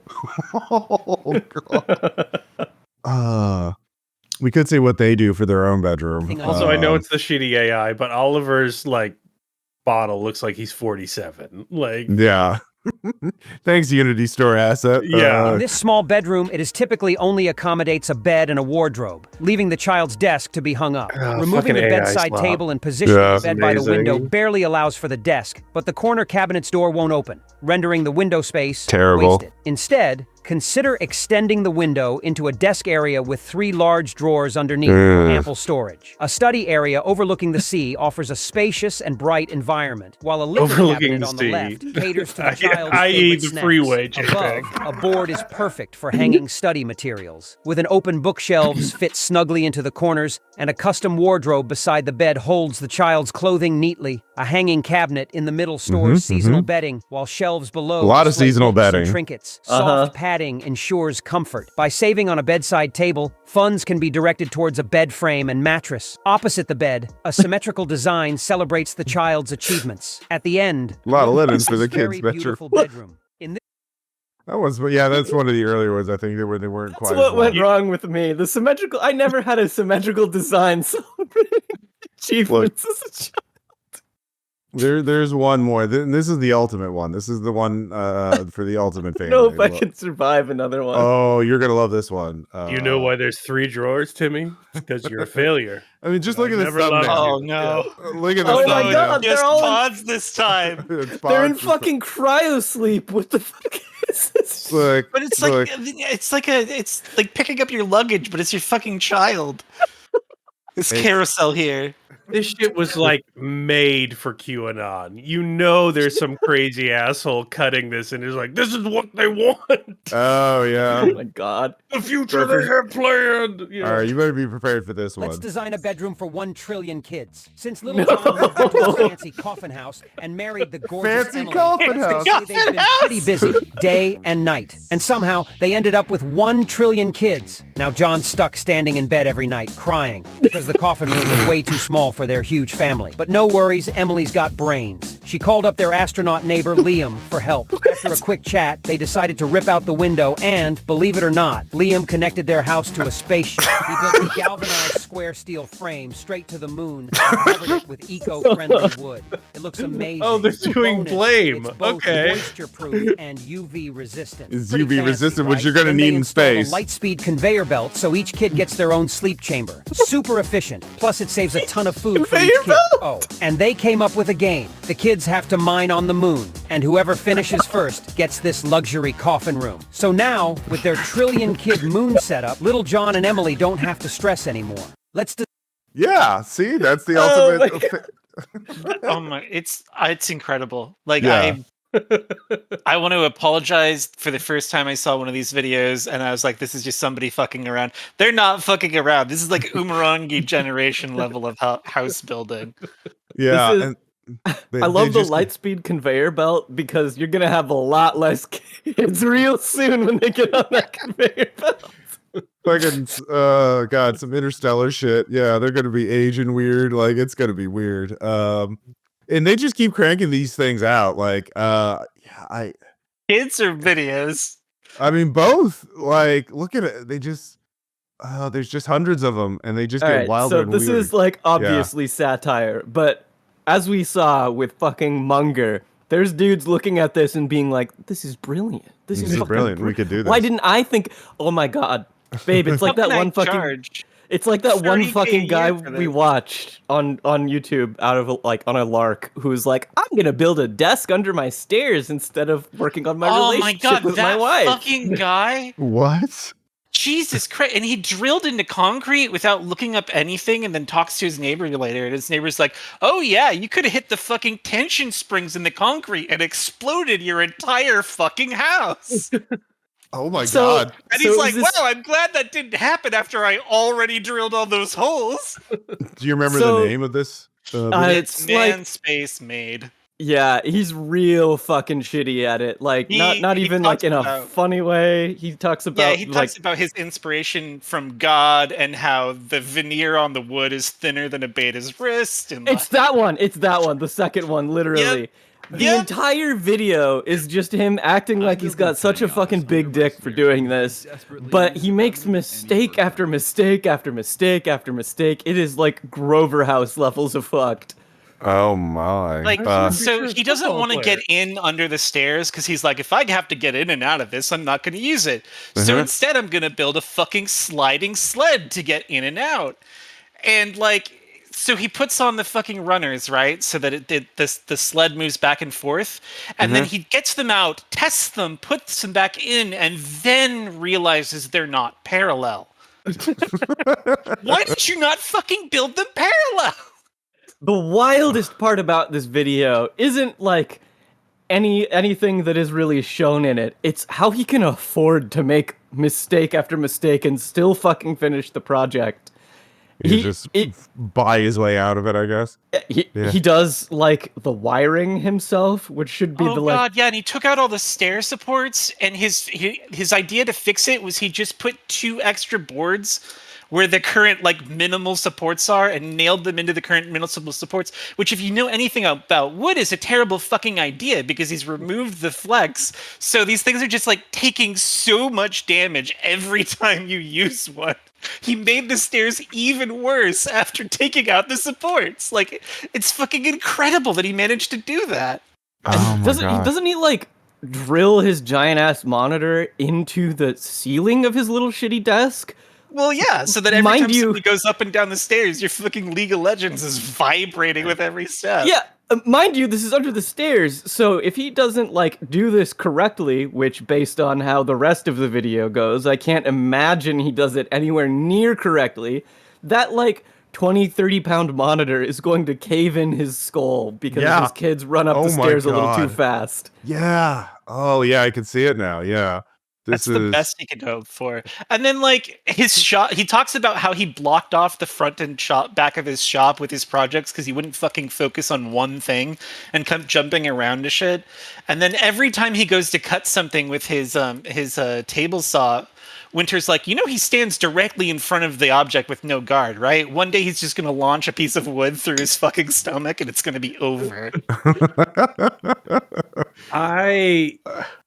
Oh god. We could see what they do for their own bedroom. Also, I know it's the shitty AI, but Oliver's like bottle looks like he's 47. Like, Yeah. Thanks, Unity Store asset. Yeah. In this small bedroom, it is typically only accommodates a bed and a wardrobe, leaving the child's desk to be hung up. Removing fucking the AI bedside slop. table and positioning Yeah. the bed by the Amazing. window barely allows for the desk, but the corner cabinet's door won't open, rendering the window space Terrible. wasted. Instead, consider extending the window into a desk area with 3 large drawers underneath for ample storage. A study area overlooking the sea offers a spacious and bright environment, while a liquor Overlooking cabinet the on sea. the left caters to the child's i.e. favorite the snacks. freeway, Above, JPEG. a board is perfect for hanging study materials, with an open bookshelves fit snugly into the corners, and a custom wardrobe beside the bed holds the child's clothing neatly. A hanging cabinet in the middle stores seasonal bedding, while shelves below A lot of display seasonal books and bedding. trinkets. Soft padding ensures comfort. By saving on a bedside table, funds can be directed towards a bed frame and mattress. Opposite the bed, a symmetrical design celebrates the child's achievements. At the end, A lot of linens for the very kids' bedroom. beautiful bedroom. In this That was, yeah, that's one of the earlier ones. I think they weren't That's quite. what as went long. wrong with me. The symmetrical. I never had a symmetrical design celebrating achievements as a child. There's one more. This is the ultimate one. This is the one for the ultimate family. I don't know if I can survive another one. Oh, you're gonna love this one. You know why there's 3 drawers, Timmy? Because you're a failure. I mean, just I look at this never loved thumbnail. Oh no! Look at this. Oh my thumbnail. God, Just they're all in- pods this time. It's They're in boxes. fucking cryo sleep. What the fuck is this? Look, But it's look. it's like picking up your luggage, but it's your fucking child. This It's- carousel here. This shit was like made for QAnon. You know, there's some crazy asshole cutting this and is like, this is what they want. Oh yeah. Oh my God. The future they have planned. You know? All right, you better be prepared for this one. Let's design a bedroom for 1 trillion kids. Since Little John moved into his fancy coffin house and married the gorgeous Fancy Emily, coffin they house. say they've been pretty busy, day and night. And somehow, they ended up with 1 trillion kids. Now John's stuck standing in bed every night, crying, because the coffin room was way too small for their huge family. But no worries, Emily's got brains. She called up their astronaut neighbor, Liam, for help. After a quick chat, they decided to rip out the window and, believe it or not, Liam connected their house to a spaceship. He built a galvanized square steel frame straight to the moon and covered it with eco-friendly wood. It looks amazing. Oh, they're doing Bonus, blame. It's both Okay. moisture-proof and UV resistant. It's Pretty UV fancy, resistant, which right? you're gonna Then they need in installed space. A light-speed conveyor belt, so each kid gets their own sleep chamber. Super efficient. Plus, it saves a ton of food for each kid. Oh, and they came up with a game. The kids have to mine on the moon, and whoever finishes first gets this luxury coffin room. So now, with their trillion-kid moon setup, Little John and Emily don't have to stress anymore. Let's Yeah, see, that's the Oh my ultimate. Oh my! It's incredible. Like Yeah. I want to apologize for the first time I saw one of these videos, and I was like, "This is just somebody fucking around." They're not fucking around. This is like Umurangi generation level of house building. Yeah, This is- and I love the Lightspeed conveyor belt because you're gonna have a lot less kids real soon when they get on that conveyor belt. fucking God, some interstellar shit. Yeah, they're gonna be Asian weird. Like it's gonna be weird. And they just keep cranking these things out. Like, yeah, Kids or videos? I mean both. Like, look at it. They just there's just hundreds of them, and they just All get right, wilder so and this weird. is like obviously satire, but as we saw with fucking Munger, there's dudes looking at this and being like, "This is brilliant. This is fucking brilliant. We could do this. Why didn't I think? Oh my God, babe, it's like that one fucking. Charge. It's like that one 30K fucking a guy year for we this. watched on YouTube out of like on a lark who's like, I'm gonna build a desk under my stairs instead of working on my Oh my relationship god, with that my wife. fucking guy! What? Jesus Christ! And he drilled into concrete without looking up anything, and then talks to his neighbor later, and his neighbor's like, "Oh yeah, you could have hit the fucking tension springs in the concrete and exploded your entire fucking house." Oh my So- God. And So he's is like, this- "Wow, I'm glad that didn't happen after I already drilled all those holes." Do you remember So- the name of this? It's It's Man like, Space Made. yeah, he's real fucking shitty at it. Like, not He even like talks in a about- funny way. He talks about Yeah, he like, talks about his inspiration from God and how the veneer on the wood is thinner than a beta's wrist. And it's that one. It's that one. The second one, literally. The Yep. entire video is just him acting like he's got such a fucking big dick for doing this, but he makes mistake after mistake after mistake after mistake. It is like Grover House levels of fucked. Oh my. like, so Future he doesn't football want to player. get in under the stairs because he's like, if I have to get in and out of this, I'm not going to use it. So Uh-huh. instead, I'm going to build a fucking sliding sled to get in and out. And like, So he puts on the fucking runners, right? So that the sled moves back and forth, and then he gets them out, tests them, puts them back in, and then realizes they're not parallel. Why did you not fucking build them parallel? The wildest part about this video isn't like anything that is really shown in it. It's how he can afford to make mistake after mistake and still fucking finish the project. He just buy his way out of it, I guess. He does like the wiring himself, which should be Oh god, yeah, and he took out all the stair supports, and his idea to fix it was he just put 2 extra boards where the current like minimal supports are and nailed them into the current minimal supports, which if you know anything about wood is a terrible fucking idea because he's removed the flex. So these things are just like taking so much damage every time you use one. He made the stairs even worse after taking out the supports. Like, it's fucking incredible that he managed to do that. Oh my God. Doesn't he like drill his giant ass monitor into the ceiling of his little shitty desk? Well, yeah, so that every Mind time you- somebody goes up and down the stairs, your fucking League of Legends is vibrating with every step. Yeah, mind you, this is under the stairs, so if he doesn't, like, do this correctly, which, based on how the rest of the video goes, I can't imagine he does it anywhere near correctly, that, like, 20, 30-pound monitor is going to cave in his skull because his kids run up the my stairs a little too God. fast. Yeah. Oh, yeah, I can see it now. Yeah. That's the best he could hope for. And then, like, his shop, he talks about how he blocked off the front and back of his shop with his projects because he wouldn't fucking focus on one thing and kept jumping around to shit. And then every time he goes to cut something with his table saw, Winter's like, he stands directly in front of the object with no guard, right? One day he's just going to launch a piece of wood through his fucking stomach and it's going to be over. I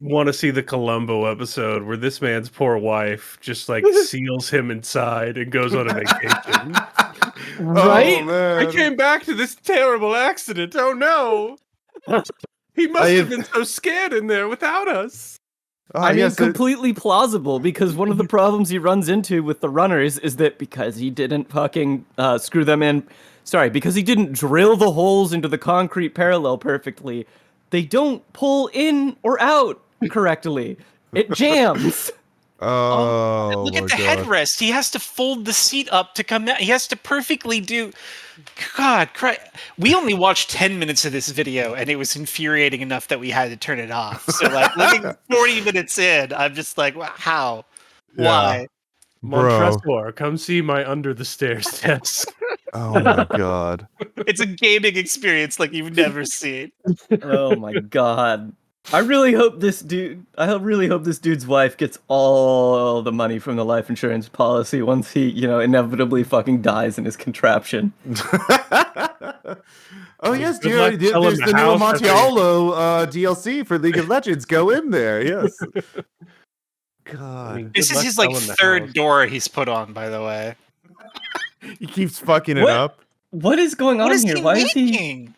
want to see the Columbo episode where this man's poor wife just like seals him inside and goes on a vacation. Right? Oh, man. I came back to this terrible accident. Oh no. He must have been so scared in there without us. I mean, completely plausible, because one of the problems he runs into with the runners is that because he didn't fucking screw them in, because he didn't drill the holes into the concrete parallel perfectly, they don't pull in or out correctly. It jams. Oh, Look at my the God. headrest. He has to fold the seat up to come out. He has to perfectly do. God, Christ. We only watched 10 minutes of this video, and it was infuriating enough that we had to turn it off. So, like, living 40 minutes in, I'm just like, how? Why? Montresor, come see my under the stairs desk. Oh, my God. It's a gaming experience like you've never seen. Oh my God. I really hope this dude's wife gets all the money from the life insurance policy once he, inevitably fucking dies in his contraption. Oh, yes, Good luck there's selling the the new house Montiolo DLC for League of Legends. Go in there, yes. God. This is his, like, third door he's put on, by the way. He keeps fucking it What? up. What is going on What is here? he Why is he? making?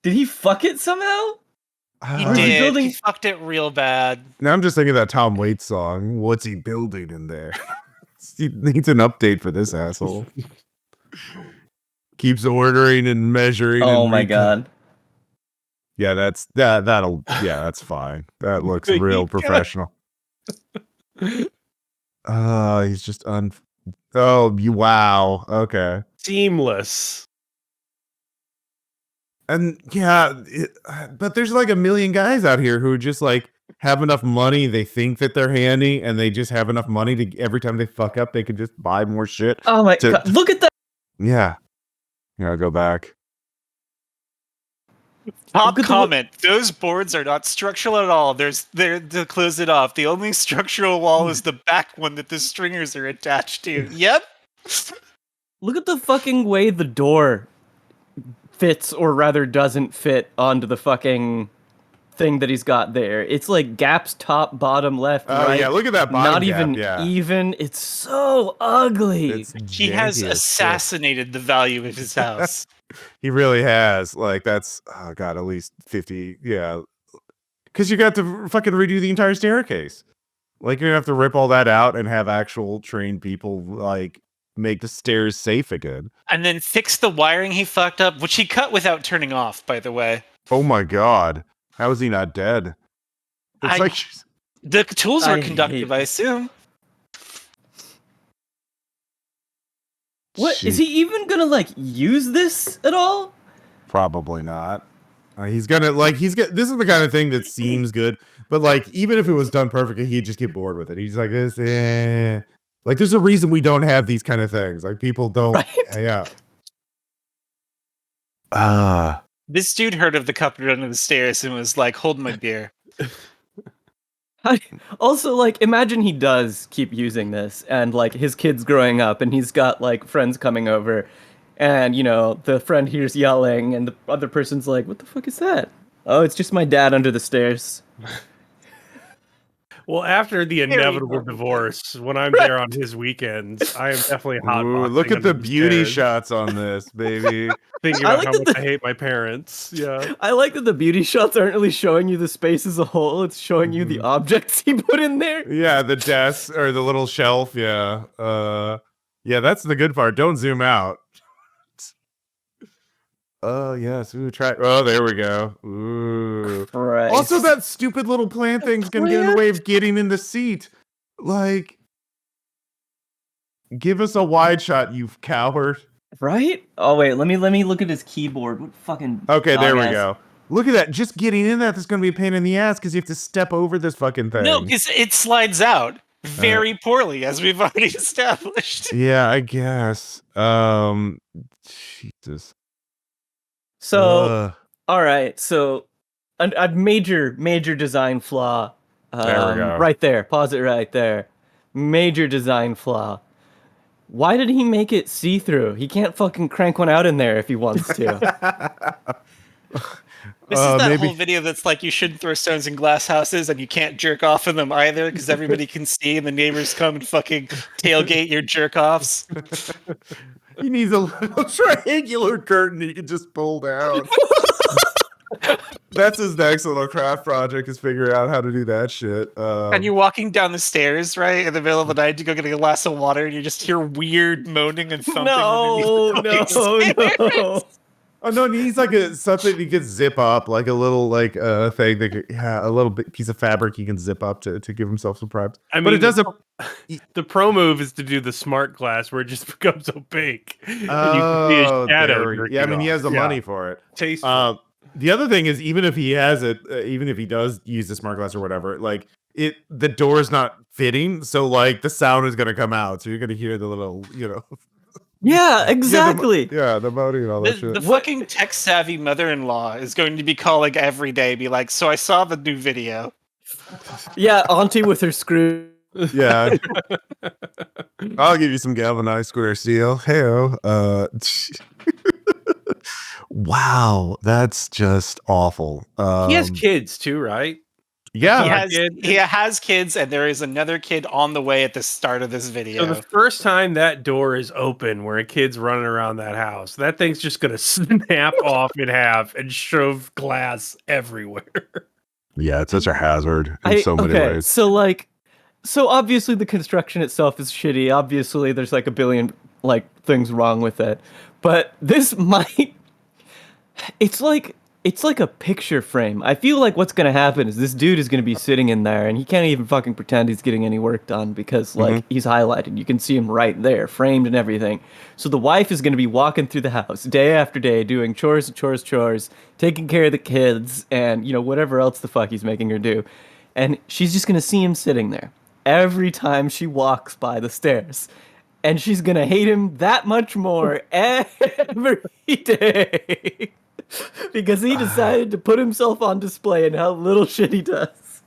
Did he fuck it somehow? He Or is he did. building- He fucked it real bad. Now I'm just thinking of that Tom Waits song. What's he building in there? He needs an update for this asshole. Keeps ordering and measuring. Oh and my God. Yeah, that's fine. That looks real professional. He's just wow. Okay. Seamless. And yeah, but there's like a million guys out here who just like have enough money. They think that they're handy, and they just have enough money to every time they fuck up, they can just buy more shit. Oh my God. Look at that. Yeah. I'll go back. Top Look at the- comment. Those boards are not structural at all. They're to close it off. The only structural wall is the back one that the stringers are attached to. Yep. Look at the fucking way the door fits, or rather doesn't fit, onto the fucking thing that he's got there. It's like gaps top, bottom, left, Oh right. yeah, look at that bottom Not gap, even yeah. even. It's so ugly. It's He has janky as shit. assassinated the value of his house. He really has. Like that's at least 50. Yeah, because you got to fucking redo the entire staircase. Like you're gonna have to rip all that out and have actual trained people like make the stairs safe again. And then fix the wiring he fucked up, which he cut without turning off, by the way. Oh my god. How is he not dead? It's like the tools were I conductive, hate I assume. What is he even gonna like use this at all? Probably not. He's gonna this is the kind of thing that seems good, but like even if it was done perfectly, he'd just get bored with it. He's like this, like there's a reason we don't have these kind of things. Like people don't, Right? yeah. This dude heard of the cupboard under the stairs and was like, "Hold my beer." Also, like, imagine he does keep using this, and like his kid's growing up, and he's got like friends coming over, and you know the friend hears yelling, and the other person's like, "What the fuck is that?" Oh, it's just my dad under the stairs. Well, after the inevitable divorce, when I'm there on his weekends, I am definitely hot. Look at the beauty shots on this, baby. Thinking about how much I hate my parents. Yeah. I like that the beauty shots aren't really showing you the space as a whole. It's showing you the objects he put in there. Yeah, the desk or the little shelf. Yeah. Yeah, that's the good part. Don't zoom out. Oh, yes. Ooh, try. Oh, there we go. Ooh. Christ. Also, that stupid little plant thing's going to get in the way of getting in the seat. Like, give us a wide shot, you coward. Right? Oh wait, let me look at his keyboard. What fucking Okay, there we dog-ass- go. Look at that. Just getting in that's going to be a pain in the ass because you have to step over this fucking thing. No, because it slides out very poorly, as we've already established. Yeah, I guess. Jesus. So, all right. So, a major design flaw. There we go. Right there. Pause it right there. Major design flaw. Why did he make it see-through? He can't fucking crank one out in there if he wants to. This is that maybe- whole video that's like you shouldn't throw stones in glass houses and you can't jerk off in them either because everybody can see and the neighbors come and fucking tailgate your jerk offs. He needs a little triangular curtain he can just pull down. That's his next little craft project, is figuring out how to do that shit. And you're walking down the stairs, right, in the middle of the night to go get a glass of water, and you just hear weird moaning and thumping. No. Oh no, he needs like something he can zip up, like a little thing that a little piece of fabric he can zip up to give himself some privacy. But it doesn't. The pro move is to do the smart glass where it just becomes opaque. Oh, and you can see his shadow. yeah, I mean he has the money for it. Tasteful. The other thing is, even if he has it, even if he does use the smart glass or whatever, like the door's not fitting, so like the sound is gonna come out, so you're gonna hear the little, Yeah, exactly. the moaning and all that shit. The fucking tech-savvy mother-in-law is going to be calling every day, be like, "So I saw the new video." Yeah, Auntie with her screw. Yeah, I'll give you some galvanized square steel. Heyo. Wow, that's just awful. He has kids too, right? Yeah, He has kids, and there is another kid on the way at the start of this video. So the first time that door is open where a kid's running around that house, that thing's just going to snap off in half and shove glass everywhere. yeah, it's such a hazard in so many ways. So obviously the construction itself is shitty. Obviously there's like a billion like things wrong with it. But this might it's like a picture frame. I feel like what's going to happen is this dude is going to be sitting in there and he can't even fucking pretend he's getting any work done because like he's highlighted. You can see him right there, framed and everything. So the wife is going to be walking through the house day after day doing chores, taking care of the kids and, whatever else the fuck he's making her do. And she's just going to see him sitting there every time she walks by the stairs. And she's going to hate him that much more every day. Because he decided to put himself on display and how little shit he does.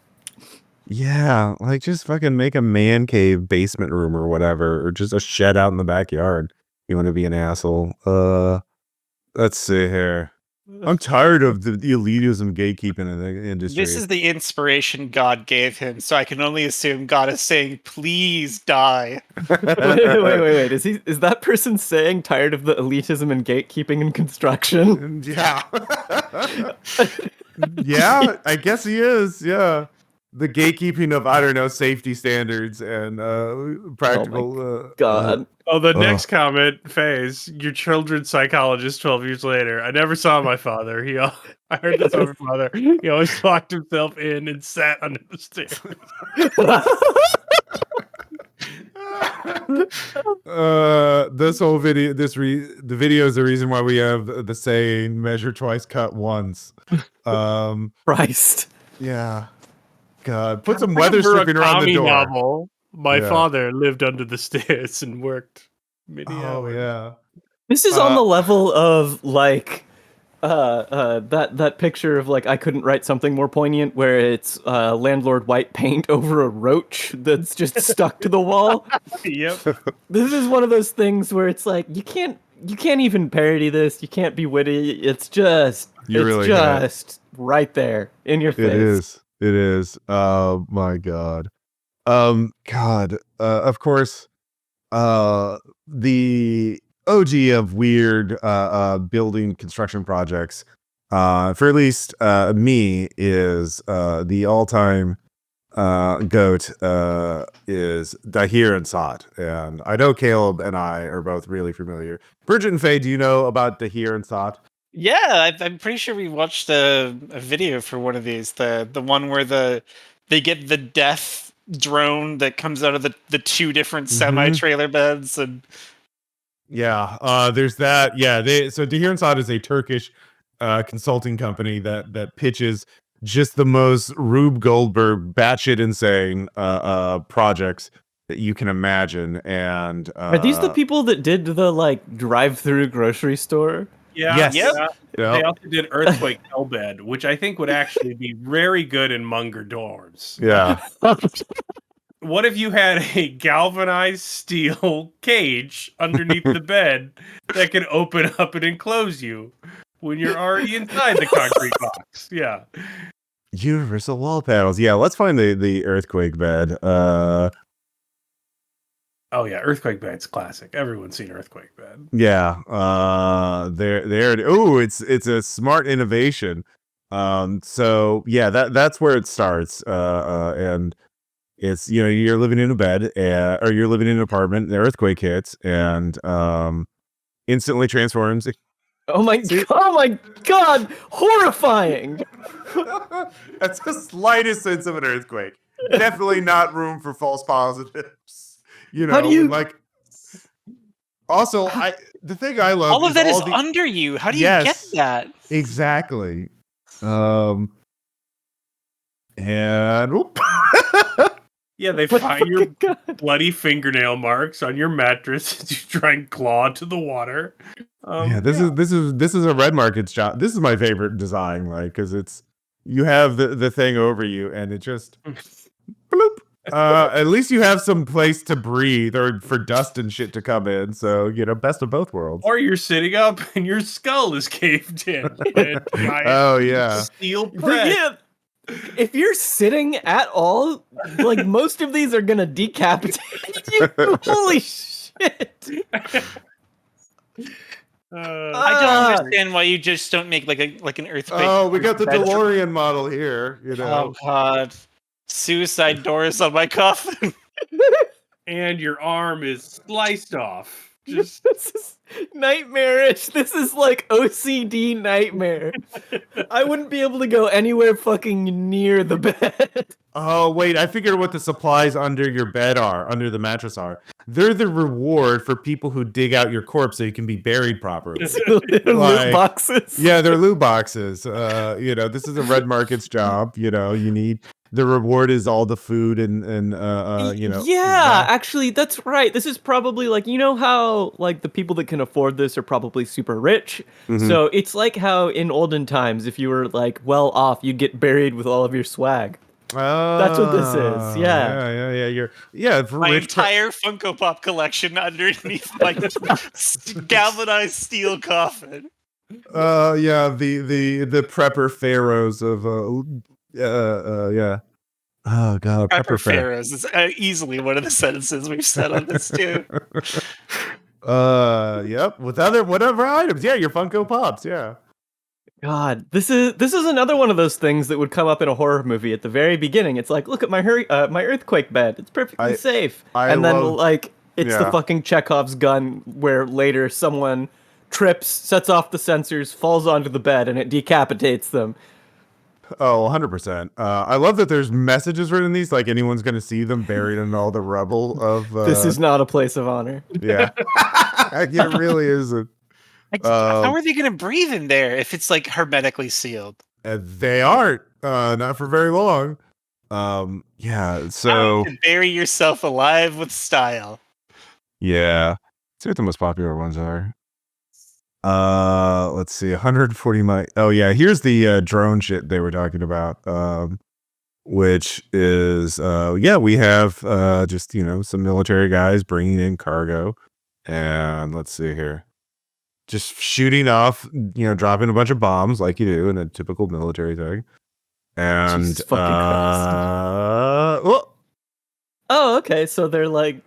Yeah, like just fucking make a man cave basement room or whatever, or just a shed out in the backyard. You want to be an asshole? Let's see here. I'm tired of the elitism gatekeeping in the industry. This is the inspiration God gave him, so I can only assume God is saying, "Please die." Wait. Is that person saying tired of the elitism and gatekeeping in construction? Yeah. Yeah, I guess he is. Yeah. The gatekeeping of, I don't know, safety standards and practical. God. Oh, the next comment, phase. Your children's psychologist 12 years later. I never saw my father. I heard this from my father. He always locked himself in and sat under the stairs. This whole video, the video is the reason why we have the saying "measure twice, cut once." Christ. Yeah. God, put some weather For a stripping around the Kami door. novel, my Yeah. father lived under the stairs and worked many Oh hours. yeah. This is on the level of like that picture of like I couldn't write something more poignant where it's landlord white paint over a roach that's just stuck to the wall. Yep. This is one of those things where it's like you can't even parody this. You can't be witty. It's just right there in your face. It is. Oh my God. Of course, the OG of weird building construction projects, for at least me, is the all-time goat is Dahir and Saad. And I know Caleb and I are both really familiar. Bridget and Faye, do you know about Dahir and Saad? Yeah, I'm pretty sure we watched a video for one of these. The one where they get the death drone that comes out of the two different semi-trailer beds and there's that. So Dahir and Saad is a Turkish consulting company that pitches just the most Rube Goldberg batshit insane projects that you can imagine. And are these the people that did the like drive-through grocery store? Yeah. Yes. Yeah. Yep. They also did Earthquake Hellbed, which I think would actually be very good in Munger dorms. Yeah. What if you had a galvanized steel cage underneath the bed that could open up and enclose you when you're already inside the concrete box? Yeah. Universal wall panels. Yeah, let's find the earthquake bed. Oh yeah, Earthquake Bed's classic. Everyone's seen Earthquake Bed. Yeah. There. Oh, it's a smart innovation. So yeah, that's where it starts. And it's, you're living in a bed, or you're living in an apartment, the earthquake hits, and instantly transforms. Oh my god, horrifying. That's the slightest sense of an earthquake. Definitely not room for false positives. How do you like? Also, the thing I love all of that is the... under you. How do you get that? Exactly. And Yeah, they find your bloody fingernail marks on your mattress as you try and claw to the water. This is a red market's job. This is my favorite design, like, because it's you have the thing over you, and it just bloop. At least you have some place to breathe or for dust and shit to come in. So, best of both worlds. Or you're sitting up and your skull is caved in. Oh yeah. Steel press. Yeah. If you're sitting at all, like most of these are gonna decapitate you. Holy shit! I don't understand why you just don't make like an earthquake. Oh, we got the bed. DeLorean model here. Oh god, suicide doors on my coffin. And your arm is sliced off. Just This is nightmarish. This is like OCD nightmare. I wouldn't be able to go anywhere fucking near the bed. Oh wait, I figured what the supplies under your bed are, under the mattress are. They're the reward for people who dig out your corpse so you can be buried properly. Loot boxes. Yeah, they're loot boxes. This is a red market's job. You need the reward is all the food and Yeah, actually, that's right. This is probably like, how like the people that can afford this are probably super rich. Mhm. So it's like how in olden times, if you were like well off, you'd get buried with all of your swag. That's what this is. Yeah. For My rich entire Funko Pop collection underneath my galvanized steel coffin. the prepper pharaohs of yeah. Oh god, Pepper Pharaohs is easily one of the sentences we've said on this too. Yep. With whatever items, yeah, your Funko Pops, yeah. God, this is another one of those things that would come up in a horror movie at the very beginning. It's like, look at my earthquake bed. It's perfectly safe. And then like It's the fucking Chekhov's gun where later someone trips, sets off the sensors, falls onto the bed, and it decapitates them. Oh, 100%. I love that there's messages written in these, like anyone's going to see them buried in all the rubble of... This is not a place of honor. Yeah. It really isn't. How are they going to breathe in there if it's like hermetically sealed? They aren't. Not for very long. Yeah, so... To bury yourself alive with style. Yeah. Let's see what the most popular ones are. Let's see, 140 miles. Oh yeah, here's the drone shit they were talking about. Which is we have just some military guys bringing in cargo, and let's see here, just shooting off, dropping a bunch of bombs like you do in a typical military thing, and Jesus fucking Christ. Oh, okay, so they're like,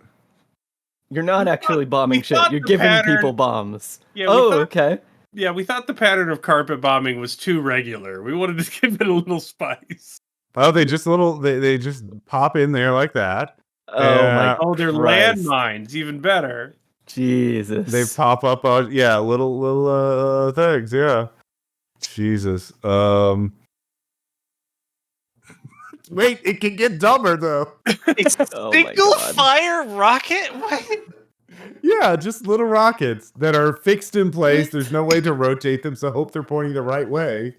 you're not actually bombing shit. You're giving people bombs. Yeah, okay. Yeah, we thought the pattern of carpet bombing was too regular. We wanted to give it a little spice. Oh, they just they just pop in there like that. Oh, they're landmines, even better. Jesus. They pop up on little things, yeah. Jesus. Wait, it can get dumber though. It's a single fire rocket? What? Yeah, just little rockets that are fixed in place. There's no way to rotate them, so hope they're pointing the right way.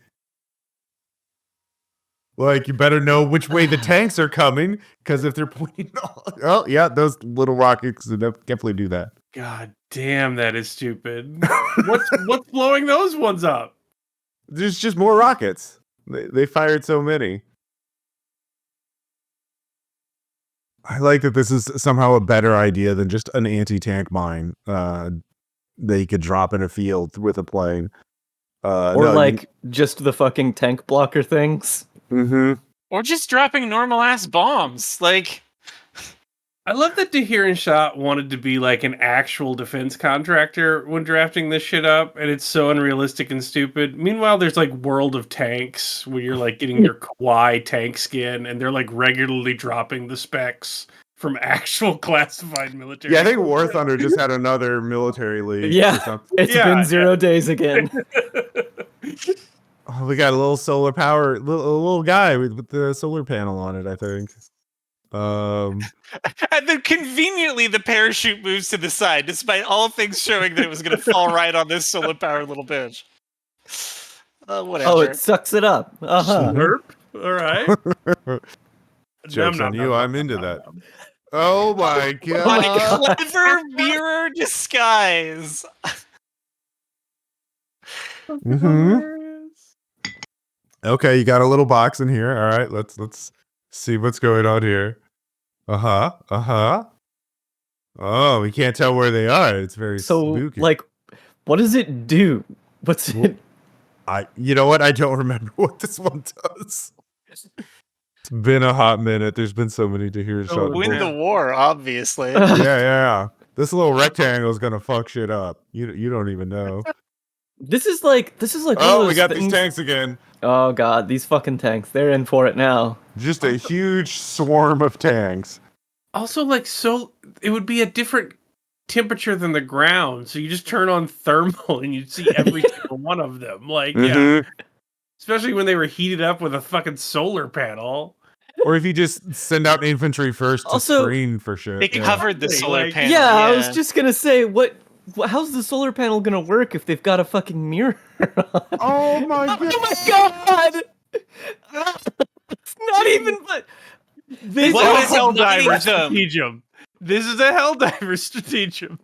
Like, you better know which way the tanks are coming, because if they're pointing... Oh, yeah, those little rockets definitely do that. God damn, that is stupid. What's blowing those ones up? There's just more rockets. They fired so many. I like that this is somehow a better idea than just an anti-tank mine that you could drop in a field with a plane. Just the fucking tank blocker things. Mm-hmm. Or just dropping normal ass bombs. Like, I love that Tahir and Shah wanted to be like an actual defense contractor when drafting this shit up, and it's so unrealistic and stupid. Meanwhile, there's like World of Tanks where you're like getting your kawaii tank skin, and they're like regularly dropping the specs from actual classified military. Yeah, I think War Thunder just had another military league. Yeah, it's been 0 days again. Oh, we got a little solar power, little guy with the solar panel on it, I think. And then conveniently the parachute moves to the side, despite all things showing that it was going to fall right on this solar powered little bitch. Whatever. Oh, it sucks it up. Slurp. All right. Joke's on you. I'm into that. Oh my god! What a clever mirror disguise. Mm-hmm. Okay, you got a little box in here. All right, let's see what's going on here. Oh, we can't tell where they are. It's very spooky. Like, what does it do? What's it? You know what? I don't remember what this one does. It's been a hot minute. There's been so many to hear. Win the war, obviously. Yeah. This little rectangle is gonna fuck shit up. You don't even know. This is like. Oh, we got these tanks again. Oh god, these fucking tanks. They're in for it now. Just a huge swarm of tanks. Also, like, so it would be a different temperature than the ground, so you just turn on thermal and you'd see every single one of them. Like, yeah. Especially when they were heated up with a fucking solar panel. Or if you just send out infantry first to screen for shit. They covered the solar panel. Yeah, I was just gonna say, how's the solar panel gonna work if they've got a fucking mirror on? Oh my god! Oh my god! It's not even. This is a Helldiver stratagem. This is a Helldiver stratagem.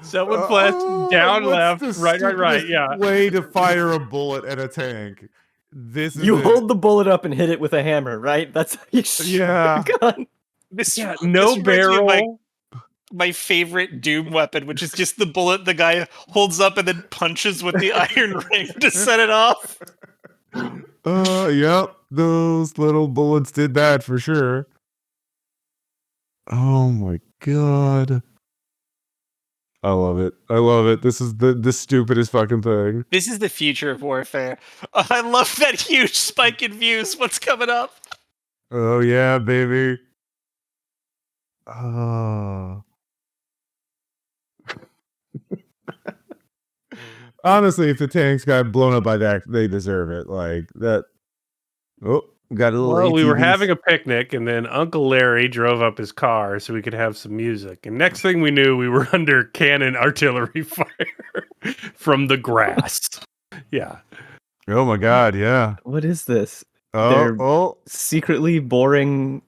Someone pressed down, left, right. Yeah. Way to fire a bullet at a tank. This is you hold the bullet up and hit it with a hammer, right? That's how you shoot your gun. This no barrel. My favorite Doom weapon, which is just the bullet the guy holds up and then punches with the iron ring to set it off. Yep. Those little bullets did that for sure. Oh my god. I love it. This is the stupidest fucking thing. This is the future of warfare. Oh, I love that huge spike in views. What's coming up? Oh yeah, baby. Oh. Honestly, if the tanks got blown up by that, they deserve it. Like that. Oh, got a little. Well, we were ATVs. having a picnic, and then Uncle Larry drove up his car so we could have some music. And next thing we knew, we were under cannon artillery fire from the grass. Yeah. Oh my god! Yeah. What is this? Oh. They're- Oh. Secretly boring.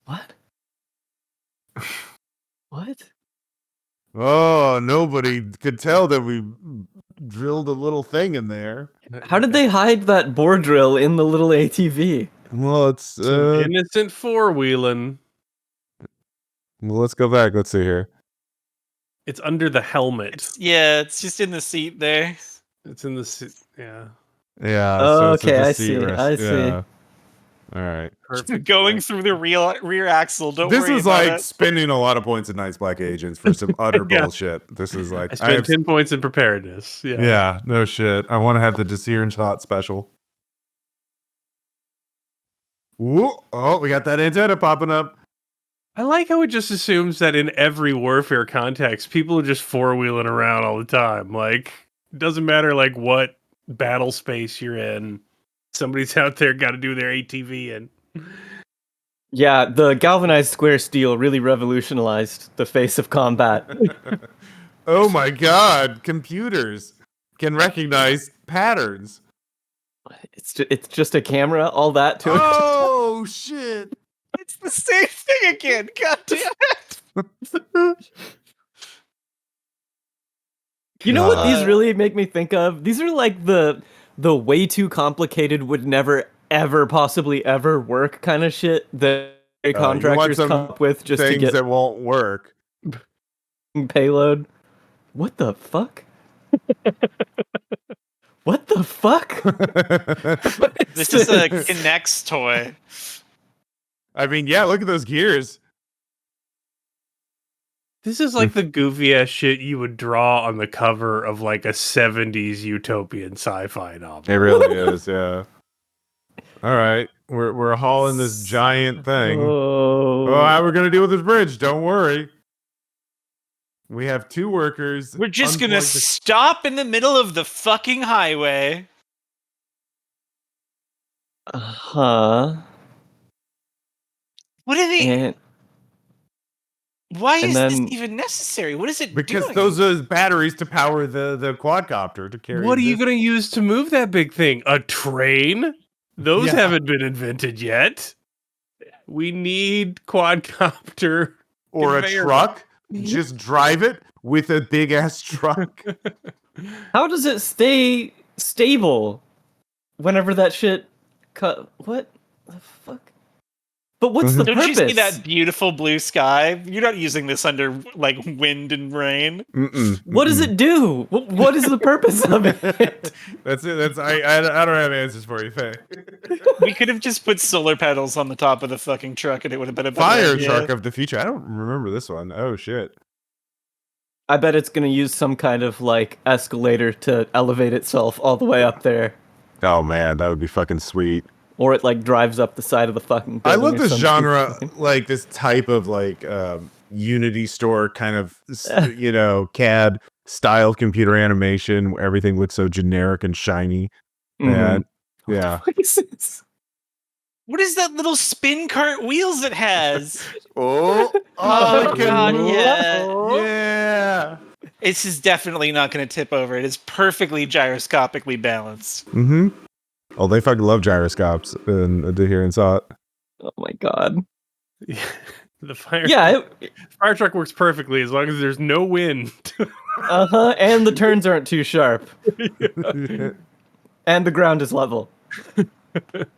What? What? Oh, nobody could tell that we drilled a little thing in there. How did they hide that bore drill in the little ATV? Well, it's Some innocent four-wheeling. well, let's go back. Let's see here. It's under the helmet. It's just in the seat there. It's in the seat. Yeah. Yeah. Oh, so it's okay, the I seat see, rest. I see. Yeah. All right. Perfect. Going through the rear axle. Don't This worry is about like it. spending a lot of points in Night's Black Agents for some utter Yeah. bullshit. This is like I spent 10 points in preparedness. Yeah. yeah, no shit. I want to have the Desir shot special. Ooh, oh, we got that antenna popping up. I like how it just assumes that in every warfare context, people are just four-wheeling around all the time. Like, it doesn't matter like what battle space you're in. Somebody's out there got to do their ATV in. Yeah, the galvanized square steel really revolutionized the face of combat. Oh my god, computers can recognize patterns. It's just a camera, all that to it. Oh shit. It's the same thing again. God damn it. You know what these really make me think of? These are like the way too complicated would never ever possibly ever work kind of shit that contractors come up with just to things get that won't work. payload. What the fuck? What the fuck? This is a Kinect's toy. I mean, yeah, look at those gears. This is like the goofy ass shit you would draw on the cover of like a 70s utopian sci-fi novel. It really is, yeah. All right, we're hauling this giant thing. Oh, how we're gonna deal with this bridge? Don't worry. We have two workers. We're just gonna unplugged the- stop in the middle of the fucking highway. Huh. What are they? And Why and is then- this even necessary? What is it because doing? those are batteries to power the quadcopter to carry. What are you this- going to use to move that big thing? A train? Those Yeah. haven't been invented yet. We need quadcopter. or a conveyor truck? Just drive it with a big ass truck. how does it stay stable whenever that shit cut? What the fuck? But what's the Don't purpose? you see that beautiful blue sky? You're not using this under like wind and rain. Mm-mm, What does mm-mm. it do? What is the purpose of it? That's it. That's I don't have answers for you, Faye. We could have just put solar panels on the top of the fucking truck, and it would have been a better Fire idea. truck of the future. I don't remember this one. Oh shit. I bet it's gonna use some kind of like escalator to elevate itself all the way up there, Oh man, that would be fucking sweet. or it like drives up the side of the fucking. I building love or this some genre, stupid- like this type of like Unity store kind of CAD style computer animation where everything looks so generic and shiny. Mhm. And yeah. What is this? What is that little spin cart wheels it has? Oh, Oh, it can God, move. yeah. Yeah. This is definitely not going to tip over. It is perfectly gyroscopically balanced. Mm-hmm. Oh, they fucking love gyroscopes and did hear and saw it. Oh my god. The fire Yeah. fire truck works perfectly as long as there's no wind. Uh huh. And the turns aren't too sharp, and the ground is level.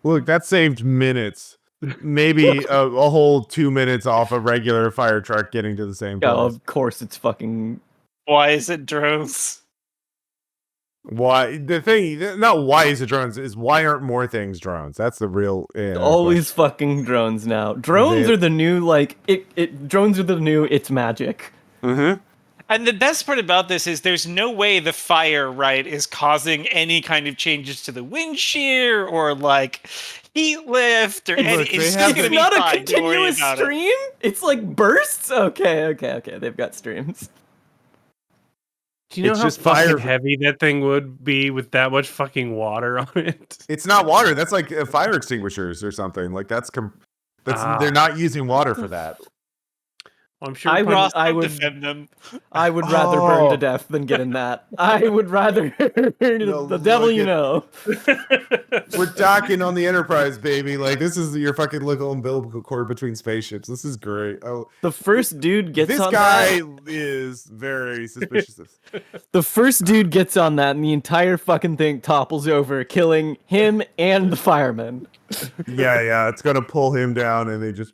Look, that saved minutes. Maybe a whole 2 minutes off a regular fire truck getting to the same place. Oh, of course it's fucking. Why is it drones? Why the thing? Not why is it drones? Is why aren't more things drones? That's the real. Always fucking drones now. Drones They- are the new like it. Drones are the new. It's magic. Mm-hmm. And the best part about this is there's no way the fire, right, is causing any kind of changes to the wind shear or like heat lift or Look, any. they It's have just going to It's be not a fine. Don't worry continuous about it. stream? It's like bursts? Okay. They've got streams. Do you know It's how just fucking fire- heavy that thing would be with that much fucking water on it? It's not water. That's like fire extinguishers or something. Like that's they're not using water for that. I'm sure. I would- Ross, I don't would- defend them. I would rather burn Oh. to death than get in that. I would rather the devil look you at- know. We're docking on the Enterprise, baby. Like this is your fucking little umbilical cord between spaceships. This is great. Oh, The first dude gets this on guy that. is very suspicious. The first dude gets on that, and the entire fucking thing topples over, killing him and the fireman. Yeah. It's gonna pull him down, and they just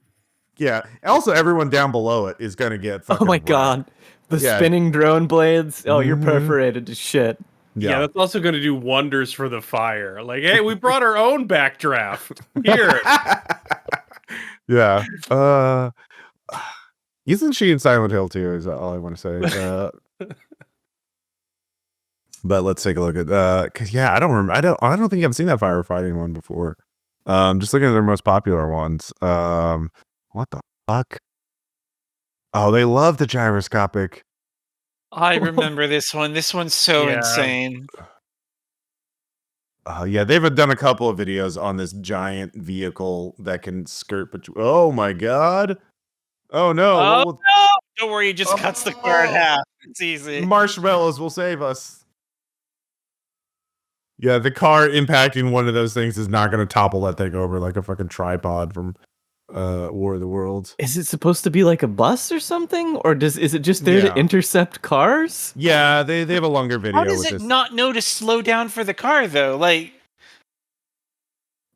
Also, everyone down below it is gonna get. Oh Fucking my wrecked. god. The Yeah. spinning drone blades. Oh, you're Mhm. perforated to shit. Yeah, that's also going to do wonders for the fire. Like, hey, we brought our own backdraft. Here. Yeah. Isn't she in Silent Hill too? Is all I want to say. But let's take a look at cause I don't remember. I don't think I've seen that firefighting one before. Just looking at their most popular ones. What the fuck? Oh, they love the gyroscopic. I remember this one. This one's so Yeah. insane. Yeah, they've done a couple of videos on this giant vehicle that can skirt between. Oh my god! Oh no! Oh, What will- no! Don't worry, it just cuts the car in half. It's easy. Marshmallows will save us. Yeah, the car impacting one of those things is not going to topple that thing over like a fucking tripod from War of the Worlds. Is it supposed to be like a bus or something? Or is it just there Yeah. to intercept cars? Yeah, they have a longer video. How does with it this. not know to slow down for the car, though? Like,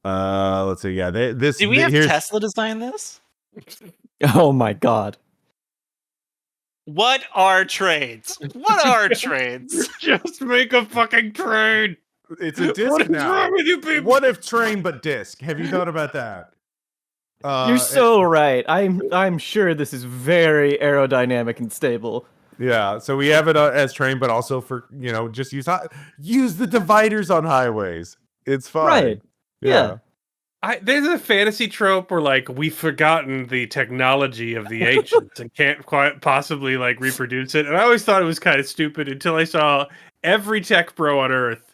Let's see. Yeah, this. do we have here's- Tesla design this? Oh my god. What are trades? What are trades? Just make a fucking train. It's a disc What is now. wrong with you people? What if train but disc? Have you thought about that? You're so right. I'm sure this is very aerodynamic and stable. Yeah, so we have it as train, but also for just use the dividers on highways. It's fine. Right. Yeah. There's a fantasy trope where like we've forgotten the technology of the ancients and can't quite possibly like reproduce it. And I always thought it was kind of stupid until I saw every tech bro on Earth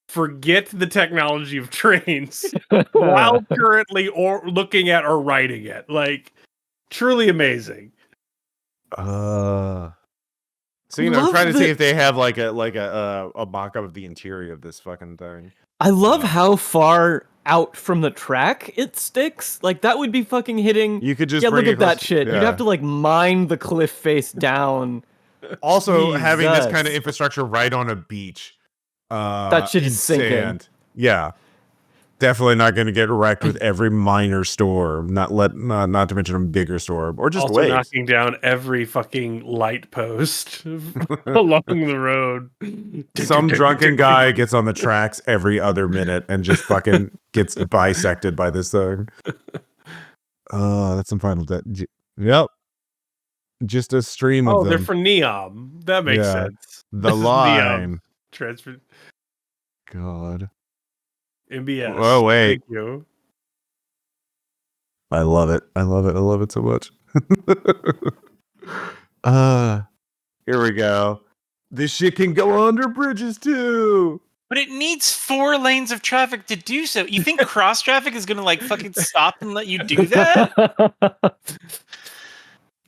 forget the technology of trains while currently or looking at or writing it. Like truly amazing. So I'm Love trying to see the- if they have like a mock-up of the interior of this fucking thing. I love how far out from the track it sticks. Like that would be fucking hitting. You could just Yeah, bring look it at that close- shit. yeah. You'd have to like mine the cliff face down. Also having this Jesus. kind of infrastructure right on a beach. That shit in is sinking. sand. Yeah. Definitely not going to get wrecked with every minor storm. Not to mention a bigger storm or just Also waves. knocking down every fucking light post along the road. Some drunken guy gets on the tracks every other minute and just fucking gets bisected by this thing. That's some Final Yep. Just a stream of Oh, them. they're for Neom. That makes Yeah. sense. The Neom. line. Transfer God. MBS. Oh, wait. Thank you. I love it. I love it. I love it so much. Here we go. This shit can go under bridges too. But it needs 4 lanes of traffic to do so. You think cross traffic is gonna like fucking stop and let you do that?